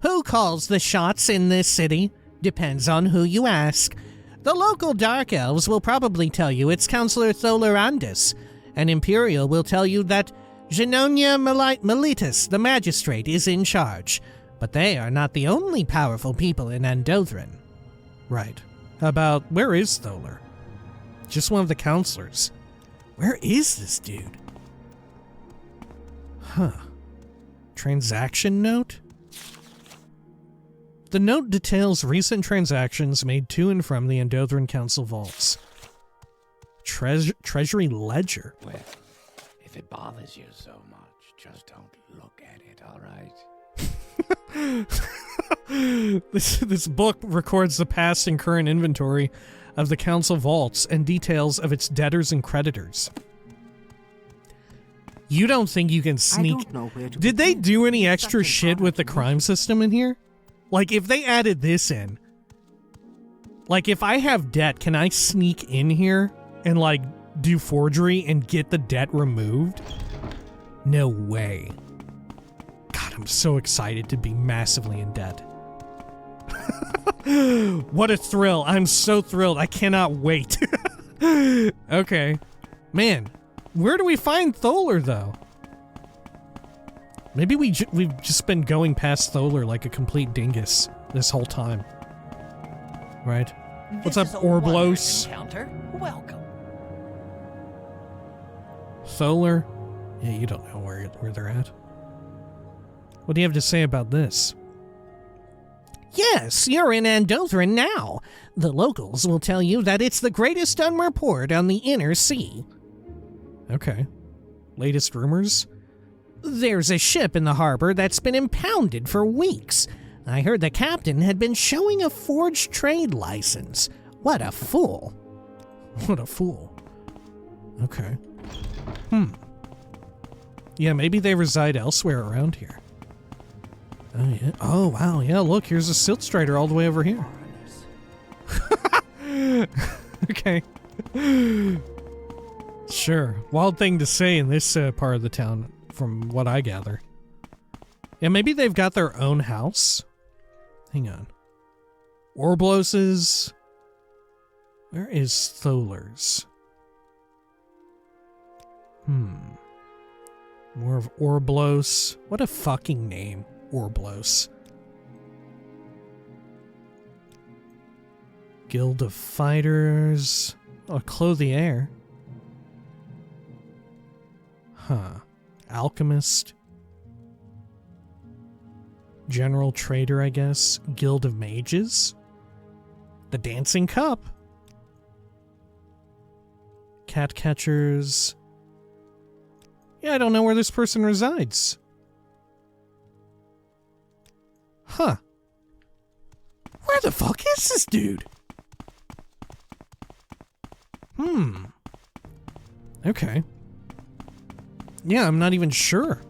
Who calls the shots in this city? Depends on who you ask. The local Dark Elves will probably tell you it's Councillor Tholer Andis, and Imperial will tell you that Genonia Melitus, the magistrate, is in charge. But they are not the only powerful people in Andothren. Right. How about, where is Tholer? Just one of the counselors. Where is this dude? Huh. Transaction note? The note details recent transactions made to and from the Andothren Council vaults. Treasury ledger? Well, if it bothers you so much, just don't look at it, all right? This book records the past and current inventory of the council vaults and details of its debtors and creditors. You don't think you can sneak... I don't know where to Did they begin. do any It's extra such an shit honor with the to meet crime you. system in here? Like, if they added this in... Like, if I have debt, can I sneak in here and, like, do forgery and get the debt removed? No way. God, I'm so excited to be massively in debt. What a thrill. I'm so thrilled. I cannot wait. Okay. Man, where do we find Tholer, though? Maybe we've just been going past Tholer like a complete dingus this whole time. Right? What's up, Orblos? Welcome. Tholer? Yeah, you don't know where they're at. What do you have to say about this? Yes, you're in Andothren now. The locals will tell you that it's the greatest unward port on the inner sea. Okay. Latest rumors? There's a ship in the harbor that's been impounded for weeks. I heard the captain had been showing a forged trade license. What a fool. What a fool. Okay. Yeah, maybe they reside elsewhere around here. Oh, yeah. Oh, wow. Yeah, look, here's a Silt Strider all the way over here. Okay. Sure. Wild thing to say in this part of the town, from what I gather. Yeah, maybe they've got their own house. Hang on. Orblos's. Where is Tholer's? More of Orblos. What a fucking name, Orblos. Guild of Fighters. Oh, Clothier. Huh. Alchemist. General Trader, I guess. Guild of Mages. The Dancing Cup. Cat Catchers. Yeah, I don't know where this person resides. Huh. Where the fuck is this dude? Okay. Yeah, I'm not even sure.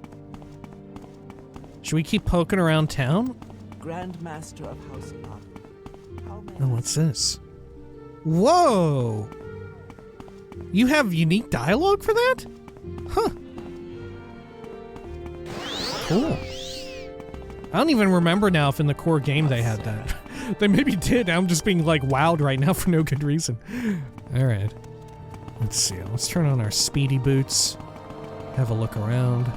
Should we keep poking around town? Grand Master of House Up. Oh, what's this? Whoa! You have unique dialogue for that? Huh. Cool. I don't even remember now if in the core game they had that. They maybe did. I'm just being like wowed right now for no good reason. Alright. Let's see. Let's turn on our speedy boots. Have a look around.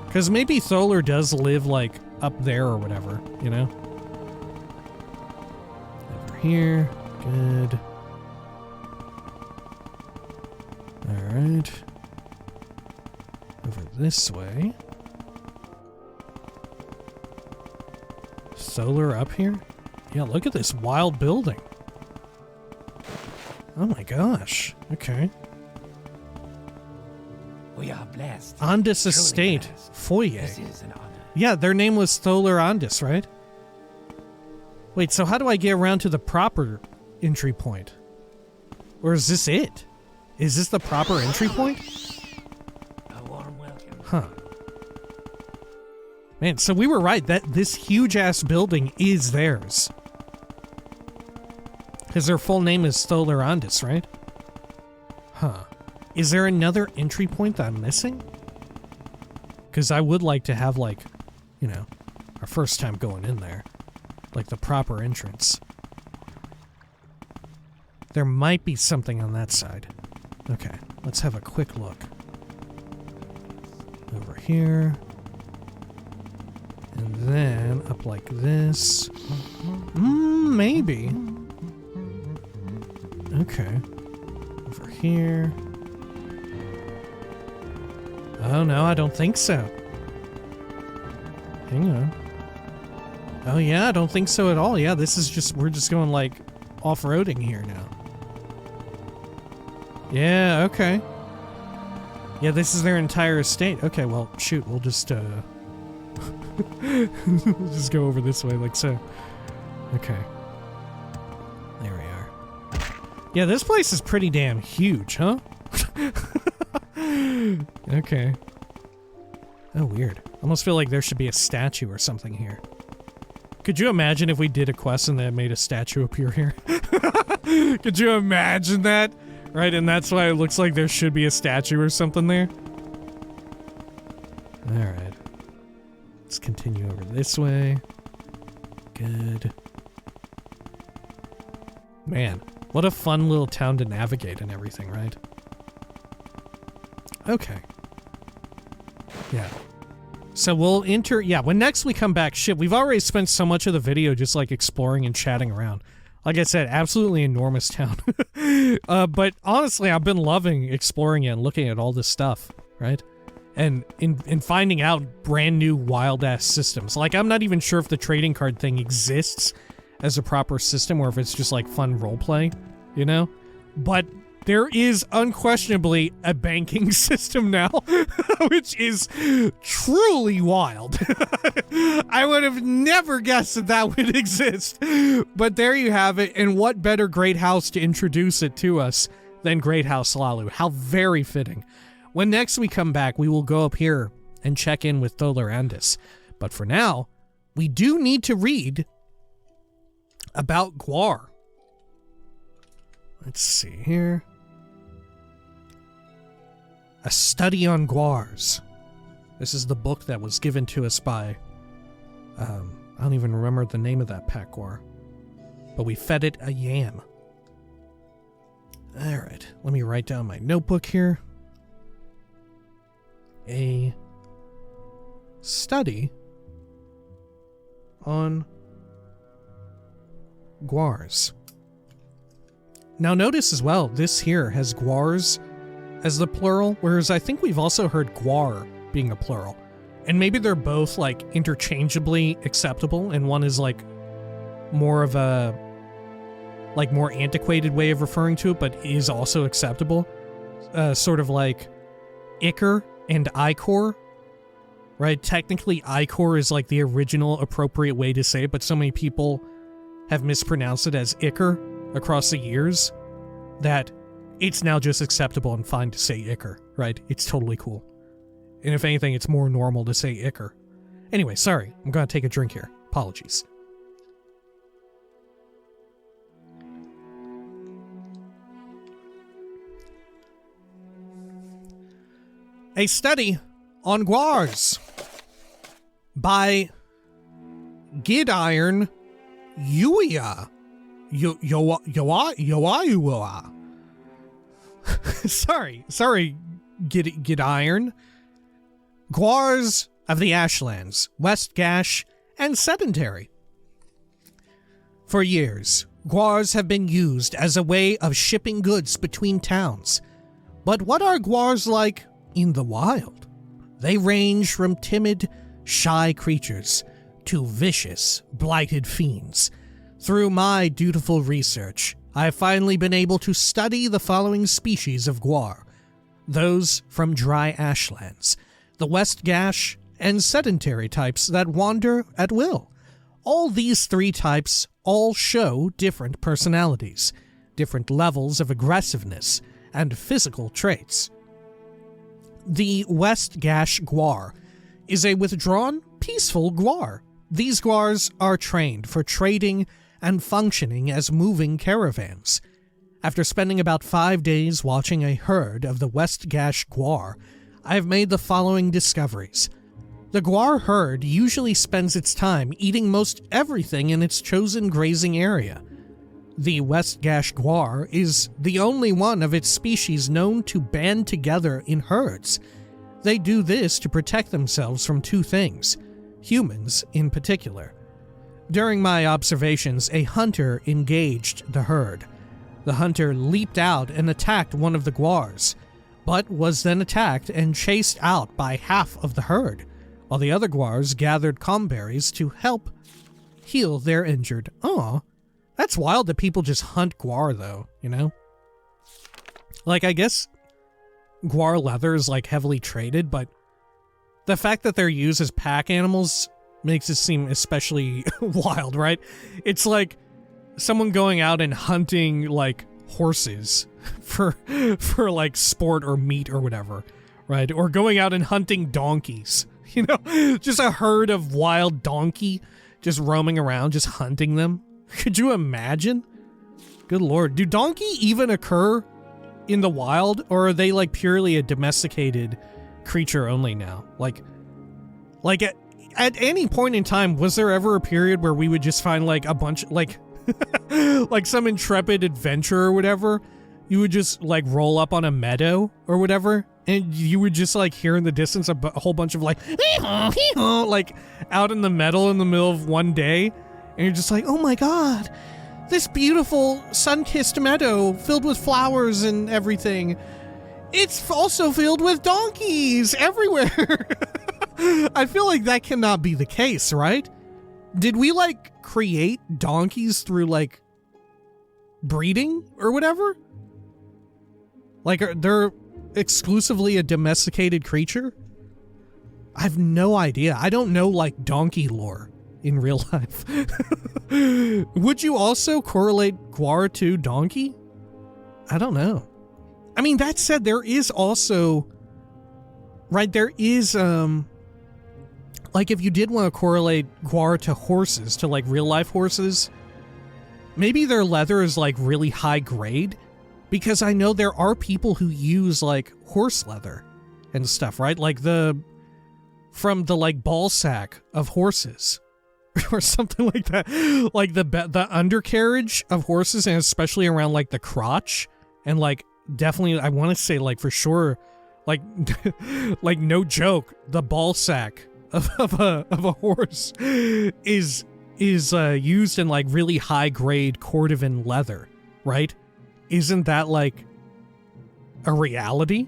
Because maybe Tholer does live like up there or whatever, you know? Over here. Good. Alright. Good. Over this way. Solar up here? Yeah, look at this wild building. Oh my gosh. Okay. We are blessed. Andis Truly Estate. blessed. Foyer. This is an honor. Yeah, their name was Tholer Andis, right? Wait, so how do I get around to the proper entry point? Or is this it? Is this the proper entry point? A warm welcome. Huh. Man, so we were right. This huge-ass building is theirs. Because their full name is Tholer Andis, right? Huh. Is there another entry point that I'm missing? Because I would like to have, like, you know, our first time going in there. Like the proper entrance. There might be something on that side. Okay, let's have a quick look. Over here. And then up like this. Maybe. Okay. Over here. Oh no, I don't think so. Hang on. Oh yeah, I don't think so at all. Yeah, this is just, we're just going like off-roading here now. Yeah, okay. Yeah, this is their entire estate. Okay, well, shoot, we'll just, we'll just go over this way like so. Okay. There we are. Yeah, this place is pretty damn huge, huh? Okay. Oh, weird. Almost feel like there should be a statue or something here. Could you imagine if we did a quest and that made a statue appear here? Could you imagine that? Right, and that's why it looks like there should be a statue or something there. Alright. Let's continue over this way. Good. Man, what a fun little town to navigate and everything, right? Okay. Yeah. So we'll enter, yeah, when next we come back, shit, we've already spent so much of the video just like exploring and chatting around. Like I said, absolutely enormous town. But honestly, I've been loving exploring it and looking at all this stuff, right? And in finding out brand new wild-ass systems. Like, I'm not even sure if the trading card thing exists as a proper system or if it's just like fun roleplay, you know? But there is unquestionably a banking system now, which is truly wild. I would have never guessed that that would exist. But there you have it, and what better great house to introduce it to us than Great House Lalu. How very fitting. When next we come back, we will go up here and check in with Tholer Andis. But for now, we do need to read about Guar. Let's see here. A Study on Guars. This is the book that was given to us by, I don't even remember the name of that pack guar. But we fed it a yam. Alright, let me write down my notebook here. A study on guars. Now notice as well, this here has guars as the plural, whereas I think we've also heard guar being a plural. And maybe they're both like interchangeably acceptable, and one is like more of a like more antiquated way of referring to it, but is also acceptable. Sort of like Ichor and Icor, right? Technically Icor is like the original appropriate way to say it, but so many people have mispronounced it as Ichor across the years that it's now just acceptable and fine to say Ichor, right? It's totally cool. And if anything, it's more normal to say Ichor. Anyway, sorry, I'm gonna take a drink here. Apologies. A Study on Guars by Gidiron Yuia. Yoayua. Sorry, Gidiron. Guars of the Ashlands, West Gash, and Sedentary. For years, guars have been used as a way of shipping goods between towns. But what are guars like in the wild? They range from timid, shy creatures to vicious, blighted fiends. Through my dutiful research, I have finally been able to study the following species of guar. Those from dry ashlands, the West Gash, and sedentary types that wander at will. All these 3 types all show different personalities, different levels of aggressiveness, and physical traits. The West Gash guar is a withdrawn, peaceful guar. These guars are trained for trading and functioning as moving caravans. After spending about 5 days watching a herd of the West Gash guar, I have made the following discoveries. The guar herd usually spends its time eating most everything in its chosen grazing area. The West Gash guar is the only one of its species known to band together in herds. They do this to protect themselves from 2 things, humans in particular. During my observations, a hunter engaged the herd. The hunter leaped out and attacked one of the guars, but was then attacked and chased out by half of the herd, while the other guars gathered comberries to help heal their injured. Aw, that's wild that people just hunt guar though, you know? Like, I guess guar leather is like heavily traded, but the fact that they're used as pack animals makes it seem especially wild, right? It's like someone going out and hunting like horses for like sport or meat or whatever, right? Or going out and hunting donkeys, you know, just a herd of wild donkey just roaming around, just hunting them. Could you imagine? Good lord. Do donkey even occur in the wild, or are they like purely a domesticated creature only now? Like at any point in time, was there ever a period where we would just find like a bunch, like like some intrepid adventurer or whatever, you would just like roll up on a meadow or whatever, and you would just like hear in the distance a whole bunch of like like out in the meadow in the middle of one day, and you're just like, oh my god, this beautiful sun-kissed meadow filled with flowers and everything, it's also filled with donkeys everywhere. I feel like that cannot be the case, right? Did we like create donkeys through like breeding or whatever? Like, they're exclusively a domesticated creature? I have no idea. I don't know like donkey lore in real life. Would you also correlate guar to donkey? I don't know. I mean, that said, there is also, right, there is, like if you did want to correlate guar to horses, to like real life horses, maybe their leather is like really high grade, because I know there are people who use like horse leather and stuff, right? Like from the like ball sack of horses or something like that. Like the undercarriage of horses, and especially around like the crotch, and like definitely, I want to say like for sure, like like no joke, the ball sack of a horse is used in like really high grade cordovan leather, right? Isn't that like a reality,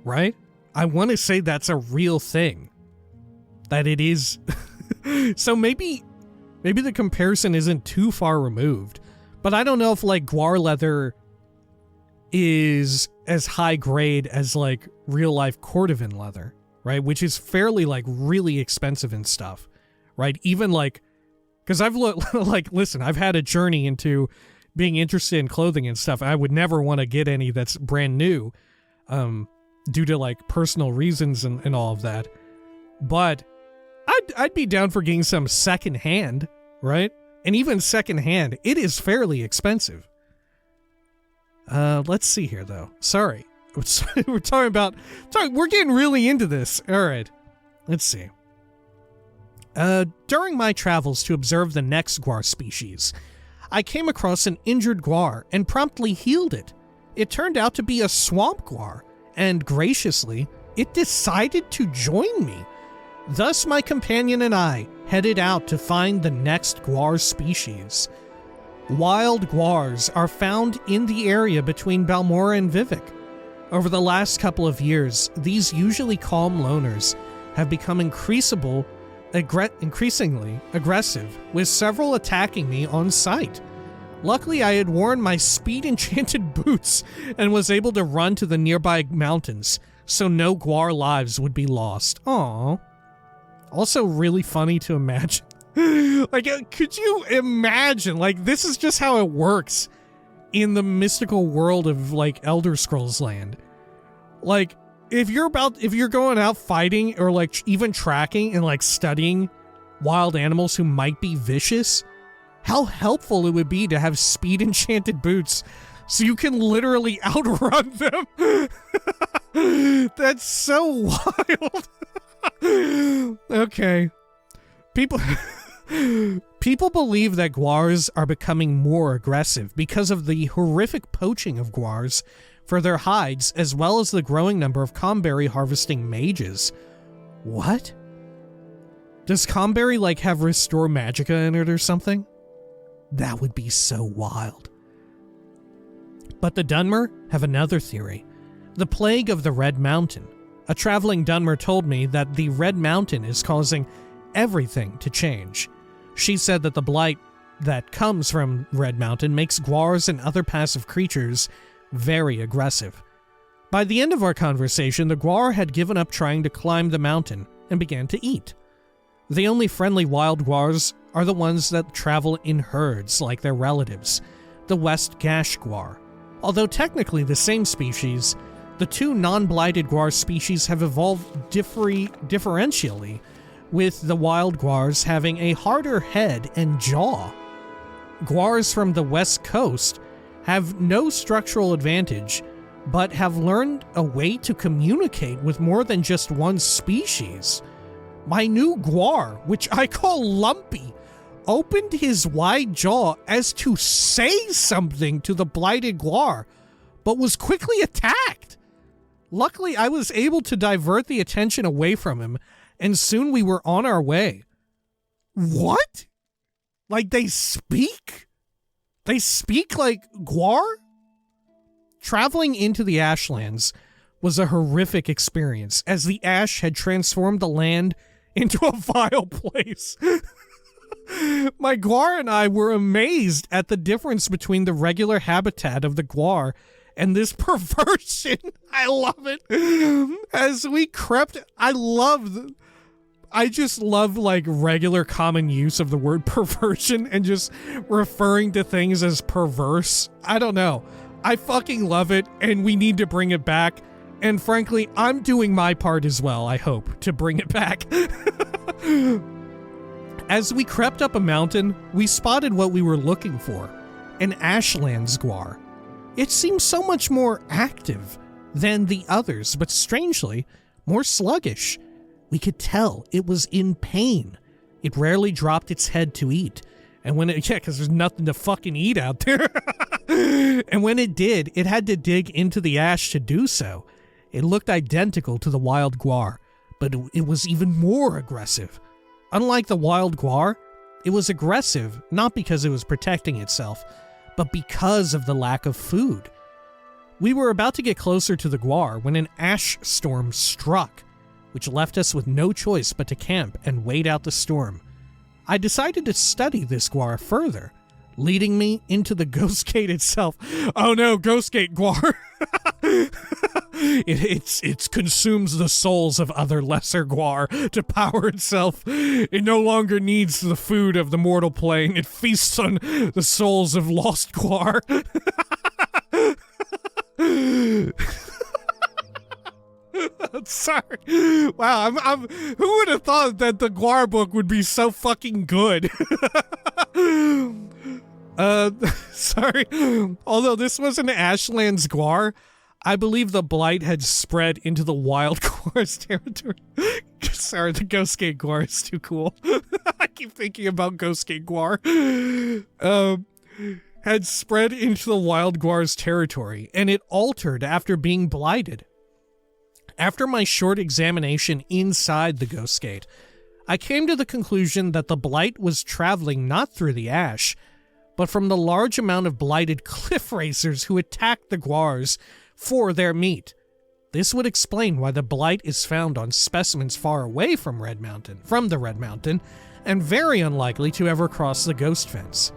right? I want to say that's a real thing, that it is. So maybe the comparison isn't too far removed, but I don't know if like guar leather is as high grade as like real life cordovan leather, right? Which is fairly like really expensive and stuff, right? Even like, because I've looked like, listen, I've had a journey into being interested in clothing and stuff. I would never want to get any that's brand new, due to like personal reasons and all of that. But I'd be down for getting some secondhand, right? And even secondhand, it is fairly expensive. Let's see here though. Sorry. We're we're getting really into this. All right. Let's see. During my travels to observe the next guar species, I came across an injured guar and promptly healed it. It turned out to be a swamp guar, and graciously, it decided to join me. Thus, my companion and I headed out to find the next guar species. Wild guars are found in the area between Balmora and Vivek. Over the last couple of years, these usually calm loners have become increasingly aggressive, with several attacking me on sight. Luckily, I had worn my speed-enchanted boots and was able to run to the nearby mountains, so no guar lives would be lost. Aww. Also really funny to imagine. Like, could you imagine? Like, this is just how it works in the mystical world of, like, Elder Scrolls land. Like, if you're going out fighting or, like, even tracking and, like, studying wild animals who might be vicious, how helpful it would be to have speed-enchanted boots so you can literally outrun them. That's so wild. Okay. People believe that guars are becoming more aggressive because of the horrific poaching of guars for their hides, as well as the growing number of comberry harvesting mages. What? Does comberry, like, have restore magicka in it or something? That would be so wild. But the Dunmer have another theory. The plague of the Red Mountain. A traveling Dunmer told me that the Red Mountain is causing everything to change. She said that the blight that comes from Red Mountain makes guars and other passive creatures very aggressive. By the end of our conversation, the guar had given up trying to climb the mountain and began to eat. The only friendly wild guars are the ones that travel in herds like their relatives, the West Gash guar. Although technically the same species, the two non-blighted guar species have evolved differentially, with the wild guars having a harder head and jaw. Guars from the west coast have no structural advantage, but have learned a way to communicate with more than just one species. My new guar, which I call Lumpy, opened his wide jaw as to say something to the blighted guar, but was quickly attacked. Luckily, I was able to divert the attention away from him, and soon we were on our way. What? Like, they speak? They speak like guar? Traveling into the Ashlands was a horrific experience, as the ash had transformed the land into a vile place. My guar and I were amazed at the difference between the regular habitat of the guar and this perversion. I love it. As we crept, I just love, like, regular common use of the word perversion and just referring to things as perverse. I don't know. I fucking love it, and we need to bring it back. And frankly, I'm doing my part as well, I hope, to bring it back. As we crept up a mountain, we spotted what we were looking for, an Ashlands guar. It seemed so much more active than the others, but strangely, more sluggish. We could tell it was in pain. It rarely dropped its head to eat. And when it, because there's nothing to fucking eat out there. And when it did, it had to dig into the ash to do so. It looked identical to the wild guar, but it was even more aggressive. Unlike the wild guar, it was aggressive not because it was protecting itself, but because of the lack of food. We were about to get closer to the guar when an ash storm struck, which left us with no choice but to camp and wait out the storm. I decided to study this guar further, leading me into the Ghost Gate itself. Oh no, Ghost Gate guar! It consumes the souls of other lesser guar to power itself. It no longer needs the food of the mortal plane. It feasts on the souls of lost guar. Sorry. Wow, who would have thought that the guar book would be so fucking good? Sorry. Although this was an Ashlands guar, I believe the blight had spread into the wild guar's territory. Sorry, the Ghost Gate guar is too cool. I keep thinking about Ghost Gate guar. Had spread into the wild guar's territory, and it altered after being blighted. After my short examination inside the Ghost Gate, I came to the conclusion that the blight was traveling not through the ash, but from the large amount of blighted cliff racers who attacked the guars for their meat. This would explain why the blight is found on specimens far away from the Red Mountain, and very unlikely to ever cross the ghost fence.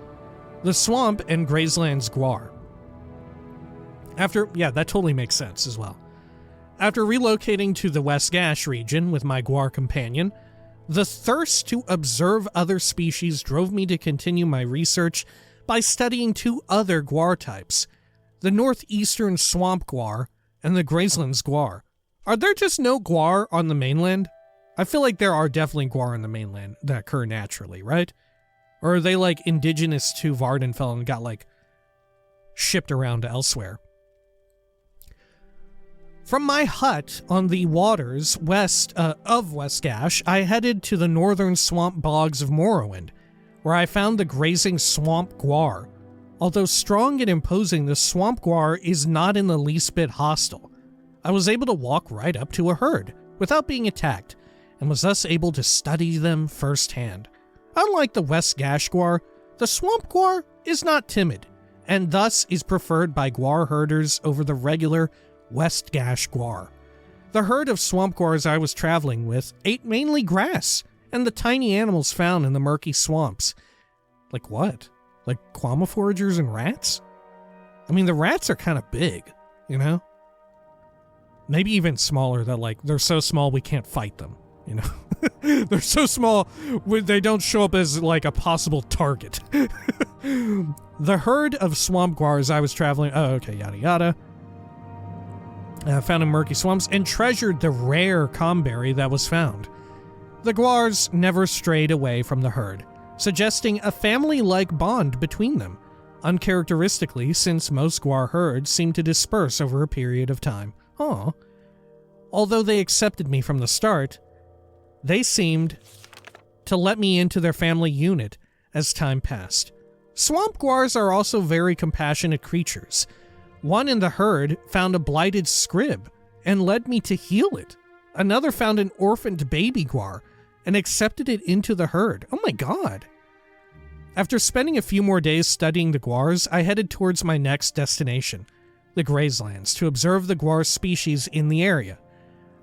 The swamp and Grazeland's guar. That totally makes sense as well. After relocating to the West Gash region with my guar companion, the thirst to observe other species drove me to continue my research by studying 2 other guar types, the northeastern swamp guar and the Grazeland's guar. Are there just no guar on the mainland? I feel like there are definitely guar on the mainland that occur naturally, right? Or are they like indigenous to Vardenfell and got like shipped around elsewhere? From my hut on the waters west of West Gash, I headed to the northern swamp bogs of Morrowind, where I found the grazing swamp guar. Although strong and imposing, the swamp guar is not in the least bit hostile. I was able to walk right up to a herd without being attacked, and was thus able to study them firsthand. Unlike the West Gash guar, the swamp guar is not timid, and thus is preferred by guar herders over the regular West Gash guar. The herd of swamp guars I was traveling with ate mainly grass and the tiny animals found in the murky swamps. Like what? Like quama foragers and rats? I mean, the rats are kind of big, you know? Maybe even smaller, that like, they're so small we can't fight them, you know? They're so small, they don't show up as like a possible target. The herd of swamp guars I was traveling, yada yada. Found in murky swamps and treasured the rare comberry that was found. The guars never strayed away from the herd, suggesting a family-like bond between them, uncharacteristically since most guar herds seem to disperse over a period of time. Although they accepted me from the start, they seemed to let me into their family unit as time passed. Swamp guars are also very compassionate creatures. One in the herd found a blighted scrib and led me to heal it. Another found an orphaned baby guar and accepted it into the herd. Oh my god. After spending a few more days studying the guars, I headed towards my next destination, the Grazelands, to observe the guar species in the area.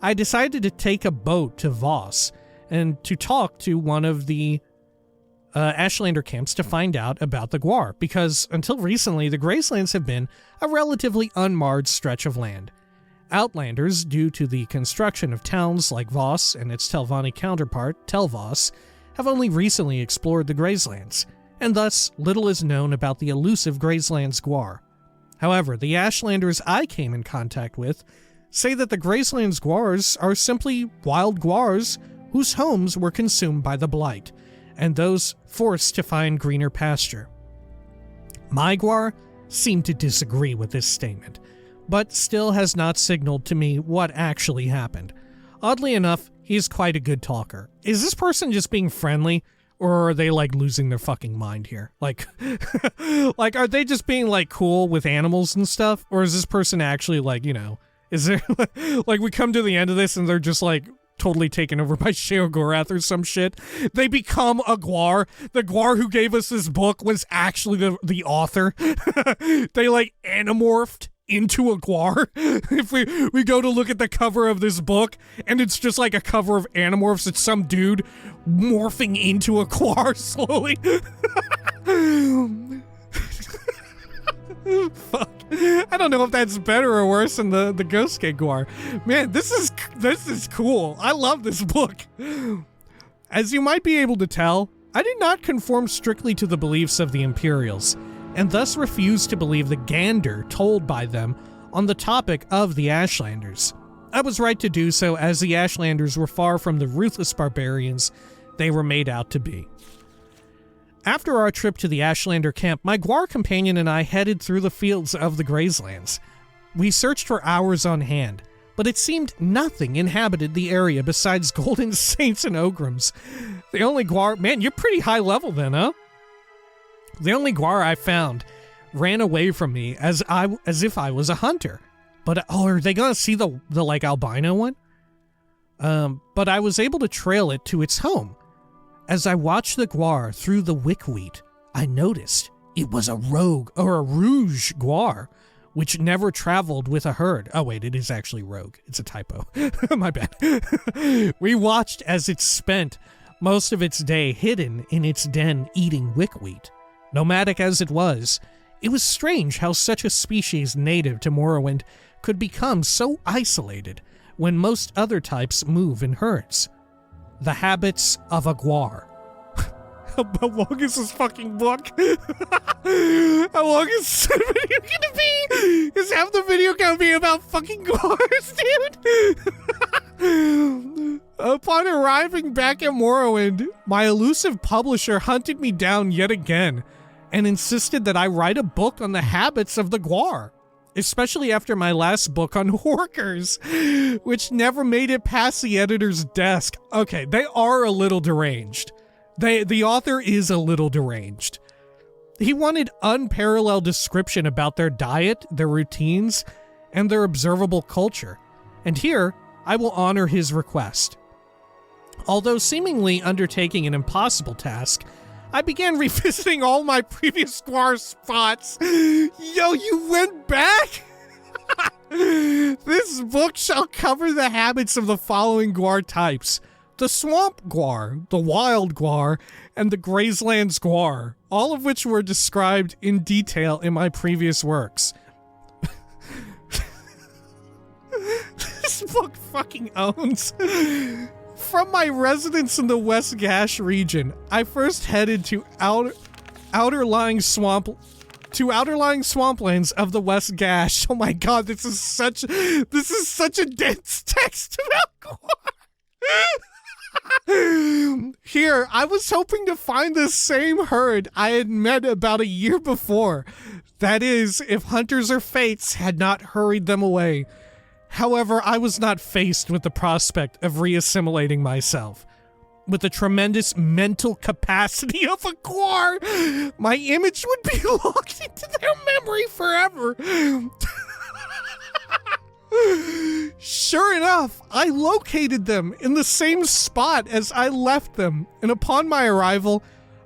I decided to take a boat to Voss and to talk to one of the Ashlander camps to find out about the guar, because until recently, the Grazelands have been a relatively unmarred stretch of land. Outlanders, due to the construction of towns like Voss and its Telvanni counterpart, Telvoss, have only recently explored the Grazelands, and thus little is known about the elusive Grazelands guar. However, the Ashlanders I came in contact with say that the Grazelands guars are simply wild guars whose homes were consumed by the blight, and those forced to find greener pasture. My guar seemed to disagree with this statement, but still has not signaled to me what actually happened. Oddly enough, he is quite a good talker. Is this person just being friendly, or are they like losing their fucking mind here? Like, like are they just being like cool with animals and stuff? Or is this person actually like, you know, is there like we come to the end of this and they're just like totally taken over by Sheogorath or some shit? They become a guar. The guar who gave us this book was actually the author. They like anamorphed into a guar. If we go to look at the cover of this book and it's just like a cover of Animorphs, it's some dude morphing into a guar slowly. Fuck. I don't know if that's better or worse than the Ghost Gate guar. Man, this is cool. I love this book. As you might be able to tell, I did not conform strictly to the beliefs of the Imperials, and thus refused to believe the gander told by them on the topic of the Ashlanders. I was right to do so, as the Ashlanders were far from the ruthless barbarians they were made out to be. After our trip to the Ashlander camp, my guar companion and I headed through the fields of the Grazelands. We searched for hours on hand, but it seemed nothing inhabited the area besides golden saints and ogrims. The only guar... Man, you're pretty high level then, huh? The only guar I found ran away from me as if I was a hunter. But, are they gonna see the like albino one? But I was able to trail it to its home. As I watched the guar through the wickweed, I noticed it was a rogue or a rouge guar which never traveled with a herd. Oh wait, it is actually rogue. It's a typo. My bad. We watched as it spent most of its day hidden in its den eating wickweed. Nomadic as it was strange how such a species native to Morrowind could become so isolated when most other types move in herds. The habits of a guar. How long is this fucking book? How long is the video gonna be? Is half the video gonna be about fucking guars, dude? Upon arriving back at Morrowind, my elusive publisher hunted me down yet again and insisted that I write a book on the habits of the guar, especially after my last book on horkers, which never made it past the editor's desk. Okay, they are a little deranged. The author is a little deranged. He wanted unparalleled description about their diet, their routines, and their observable culture. And here, I will honor his request. Although seemingly undertaking an impossible task, I began revisiting all my previous guar spots. Yo, you went back? This book shall cover the habits of the following guar types: the swamp guar, the wild guar, and the grazelands guar, all of which were described in detail in my previous works. This book fucking owns. From my residence in the West Gash region, I first headed to outerlying swamplands of the West Gash. Oh my god, this is such a dense text about guar. Here, I was hoping to find the same herd I had met about a year before. That is, if hunters or fates had not hurried them away. However, I was not faced with the prospect of re-assimilating myself. With the tremendous mental capacity of a guar, my image would be locked into their memory forever. Sure enough, I located them in the same spot as I left them, and upon my arrival,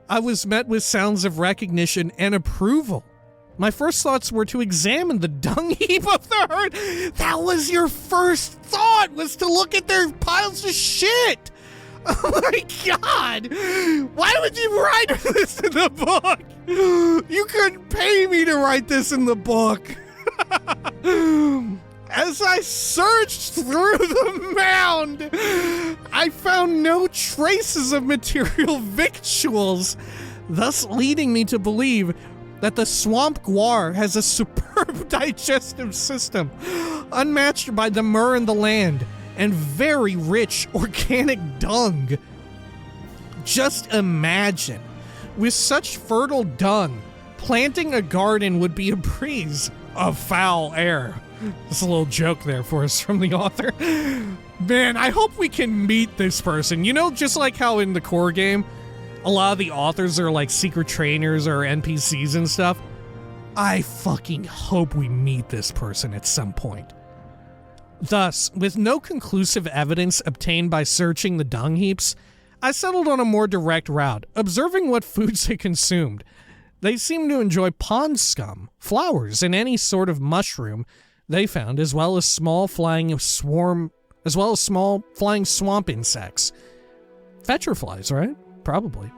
I was met with sounds of recognition and approval. My first thoughts were to examine the dung heap of the herd. That was your first thought, was to look at their piles of shit. Oh my god! Why would you write this in the book? You couldn't pay me to write this in the book. As I searched through the mound, I found no traces of material victuals, thus leading me to believe that the swamp guar has a superb digestive system, unmatched by the myrrh in the land, and very rich organic dung. Just imagine, with such fertile dung, planting a garden would be a breeze of foul air. Just a little joke there for us from the author. Man, I hope we can meet this person. You know, just like how in the core game, a lot of the authors are like secret trainers or NPCs and stuff. I fucking hope we meet this person at some point. Thus, with no conclusive evidence obtained by searching the dung heaps, I settled on a more direct route, observing what foods they consumed. They seemed to enjoy pond scum, flowers, and any sort of mushroom they found, as well as small flying swamp insects. Petriflies, right? Probably.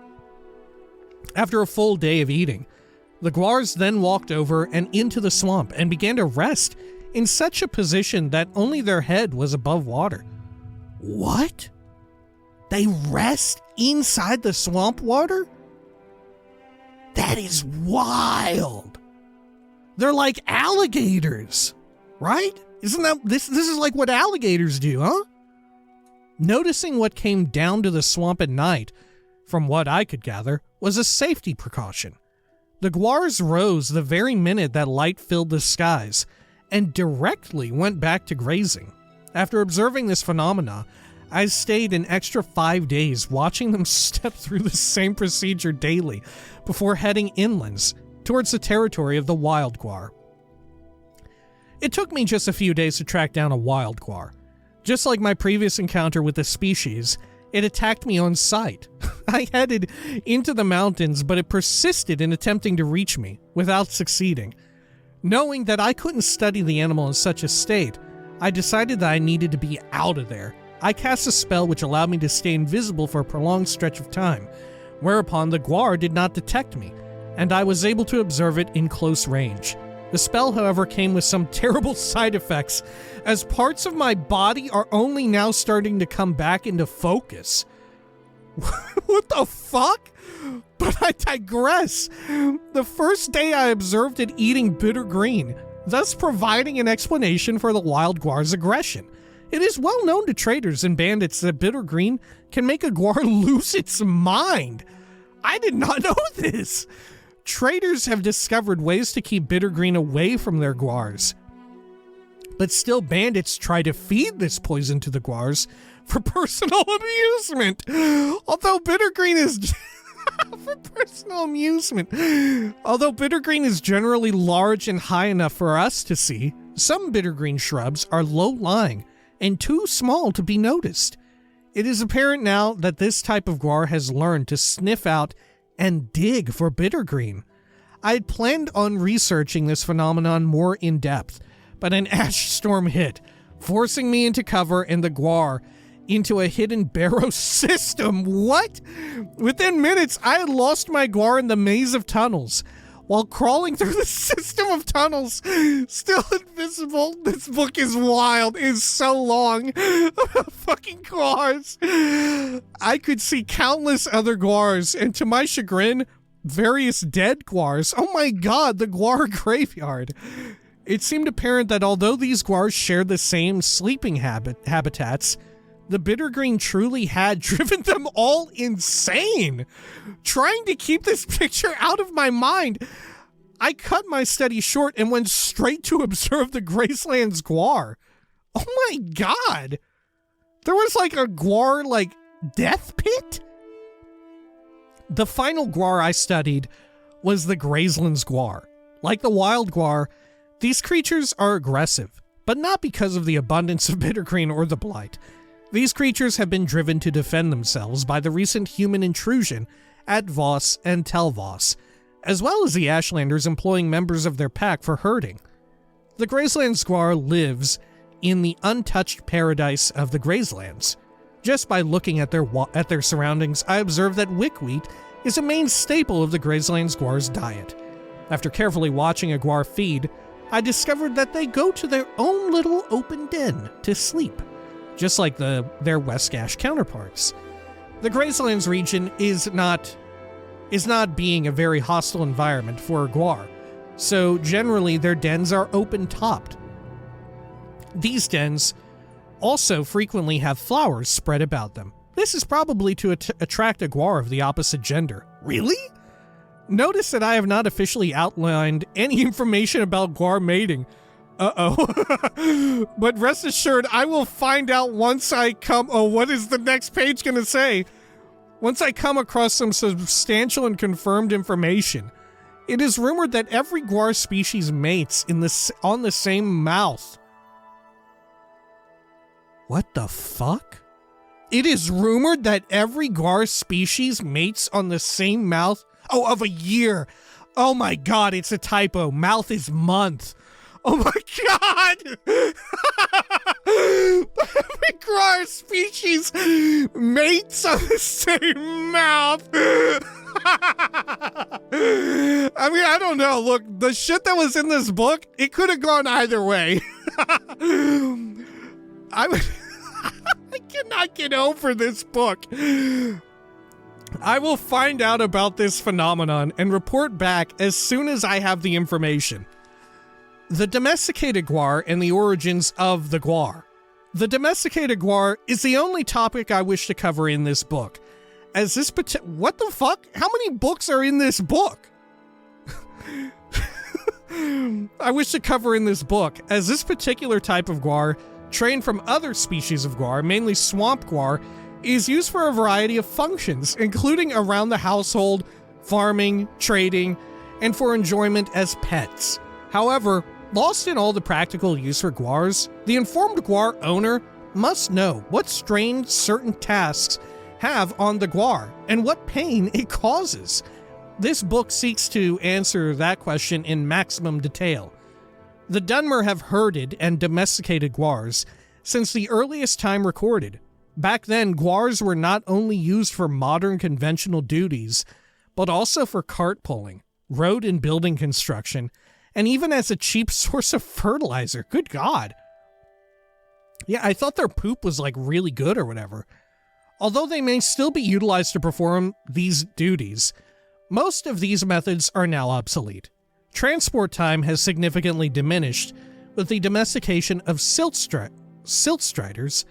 After a full day of eating, the guars then walked over and into the swamp and began to rest in such a position that only their head was above water. What? They rest inside the swamp water? That is wild. They're like alligators, right? Isn't that this is like what alligators do, huh? Noticing what came down to the swamp at night, from what I could gather, was a safety precaution. The guars rose the very minute that light filled the skies, and directly went back to grazing. After observing this phenomena, I stayed an extra 5 days watching them step through the same procedure daily before heading inlands towards the territory of the wild guar. It took me just a few days to track down a wild guar. Just like my previous encounter with the species, it attacked me on sight. I headed into the mountains, but it persisted in attempting to reach me without succeeding. Knowing that I couldn't study the animal in such a state, I decided that I needed to be out of there. I cast a spell which allowed me to stay invisible for a prolonged stretch of time, whereupon the guar did not detect me, and I was able to observe it in close range. The spell, however, came with some terrible side effects, as parts of my body are only now starting to come back into focus. What the fuck? But I digress. The first day I observed it eating bitter green, thus providing an explanation for the wild guar's aggression. It is well known to traders and bandits that bitter green can make a guar lose its mind. I did not know this. Traders have discovered ways to keep bitter green away from their guars. But still, bandits try to feed this poison to the guars for personal amusement. Although bitter green is for personal amusement. Although bitter green is generally large and high enough for us to see, some bitter green shrubs are low-lying and too small to be noticed. It is apparent now that this type of guar has learned to sniff out and dig for bitter green. I had planned on researching this phenomenon more in depth, but an ash storm hit, forcing me into cover and the guar into a hidden barrow system. What? Within minutes, I had lost my guar in the maze of tunnels. While crawling through the system of tunnels, still invisible. This book is wild. It is so long. Fucking guars. I could see countless other guars, and to my chagrin, various dead guars. Oh my god, the guar graveyard. It seemed apparent that although these guars shared the same sleeping habitats, the bitter green truly had driven them all insane. Trying to keep this picture out of my mind, I cut my study short and went straight to observe the Graceland's guar. Oh my god! There was like a guar, death pit? The final guar I studied was the Graceland's guar. Like the wild guar, these creatures are aggressive, but not because of the abundance of bitter green or the blight. These creatures have been driven to defend themselves by the recent human intrusion at Voss and Telvoss, as well as the Ashlanders employing members of their pack for herding. The Graceland Squar lives in the untouched paradise of the Gracelands. Just by looking at their surroundings, I observed that wickwheat is a main staple of the Graceland Squar's diet. After carefully watching a guar feed, I discovered that they go to their own little open den to sleep, just like their Westgash counterparts. The Gracelands region is not being a very hostile environment for a guar, so generally their dens are open-topped. These dens also frequently have flowers spread about them. This is probably to attract a guar of the opposite gender. Really? Notice that I have not officially outlined any information about guar mating. Uh-oh. But rest assured, I will find out once I come... Oh, what is the next page gonna say? Once I come across some substantial and confirmed information. It is rumored that every guar species mates on the same mouth. What the fuck? It is rumored that every guar species mates on the same mouth of a year. Oh my god, it's a typo. Mouth is month. Oh my god! Every guar species mates on the same mouth. I mean, I don't know. Look, the shit that was in this book, it could have gone either way. I cannot get over this book. I will find out about this phenomenon and report back as soon as I have the information. The domesticated guar and the origins of the guar. The domesticated guar is the only topic I wish to cover in this book. As this what the fuck? How many books are in this book? I wish to cover in this book, as this particular type of guar, trained from other species of guar, mainly swamp guar, is used for a variety of functions, including around the household, farming, trading, and for enjoyment as pets. However, lost in all the practical use for guars, the informed guar owner must know what strain certain tasks have on the guar and what pain it causes. This book seeks to answer that question in maximum detail. The Dunmer have herded and domesticated guars since the earliest time recorded. Back then, guars were not only used for modern conventional duties, but also for cart pulling, road and building construction, and even as a cheap source of fertilizer. Good God. Yeah, I thought their poop was like really good or whatever. Although they may still be utilized to perform these duties, most of these methods are now obsolete. Transport time has significantly diminished with the domestication of siltstriders. Stiltstriders.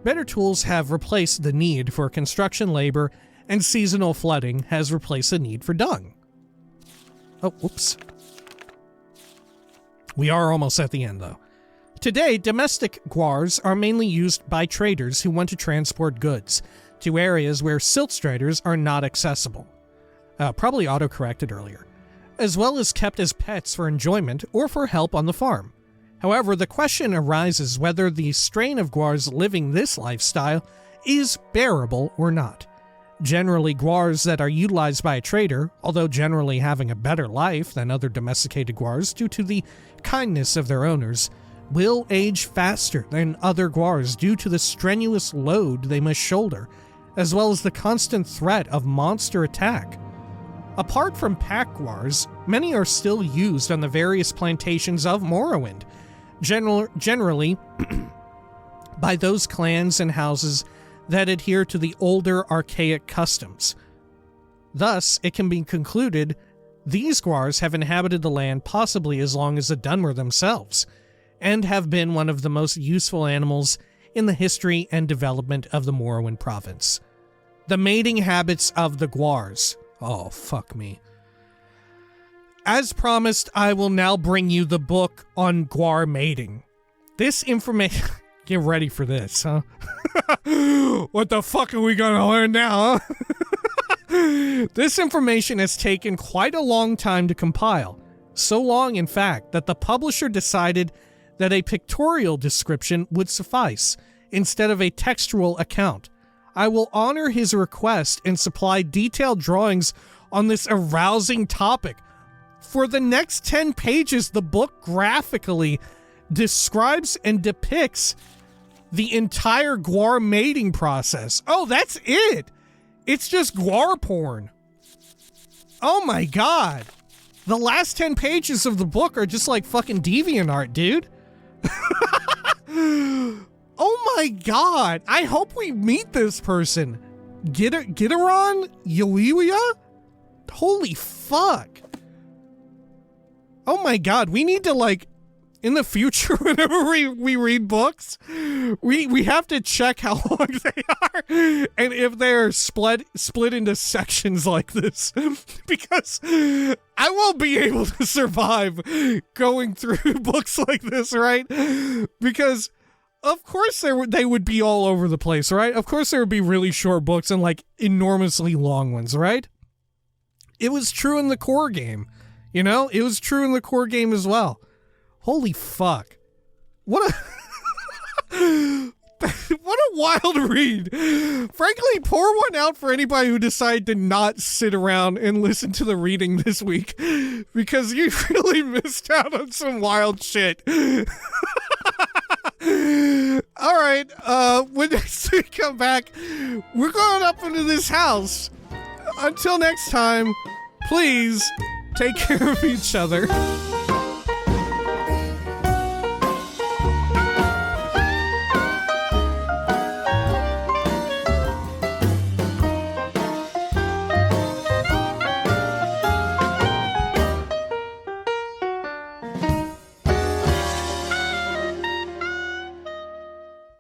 Better tools have replaced the need for construction labor, and seasonal flooding has replaced the need for dung. Oh, whoops. We are almost at the end, though. Today, domestic guars are mainly used by traders who want to transport goods to areas where siltstriders are not accessible. Probably auto-corrected earlier. As well as kept as pets for enjoyment or for help on the farm. However, the question arises whether the strain of guars living this lifestyle is bearable or not. Generally, guars that are utilized by a trader, although generally having a better life than other domesticated guars due to the kindness of their owners, will age faster than other guars due to the strenuous load they must shoulder, as well as the constant threat of monster attack. Apart from pack guars, many are still used on the various plantations of Morrowind, generally by those clans and houses that adhere to the older archaic customs. Thus, it can be concluded these guars have inhabited the land possibly as long as the Dunmer themselves, and have been one of the most useful animals in the history and development of the Morrowind province. The mating habits of the guars. Oh, fuck me. As promised, I will now bring you the book on guar mating. This information... Get ready for this, huh? What the fuck are we gonna learn now, huh? This information has taken quite a long time to compile. So long, in fact, that the publisher decided that a pictorial description would suffice, instead of a textual account. I will honor his request and supply detailed drawings on this arousing topic. For the next 10 pages, the book graphically describes and depicts the entire guar mating process. Oh, that's it! It's just guar porn. Oh my god. The last 10 pages of the book are just like fucking DeviantArt, dude. Oh my god. I hope we meet this person. Gitaron Yulia? Holy fuck. Oh my god, we need to like, in the future, whenever we read books, we have to check how long they are and if they're split into sections like this, because I won't be able to survive going through books like this, right? Because of course they would be all over the place, right? Of course there would be really short books and like enormously long ones, right? It was true in the core game, you know? It was true in the core game as well. Holy fuck. What a what a wild read. Frankly, pour one out for anybody who decided to not sit around and listen to the reading this week, because you really missed out on some wild shit. Alright, when next we come back, we're going up into this house. Until next time, please take care of each other.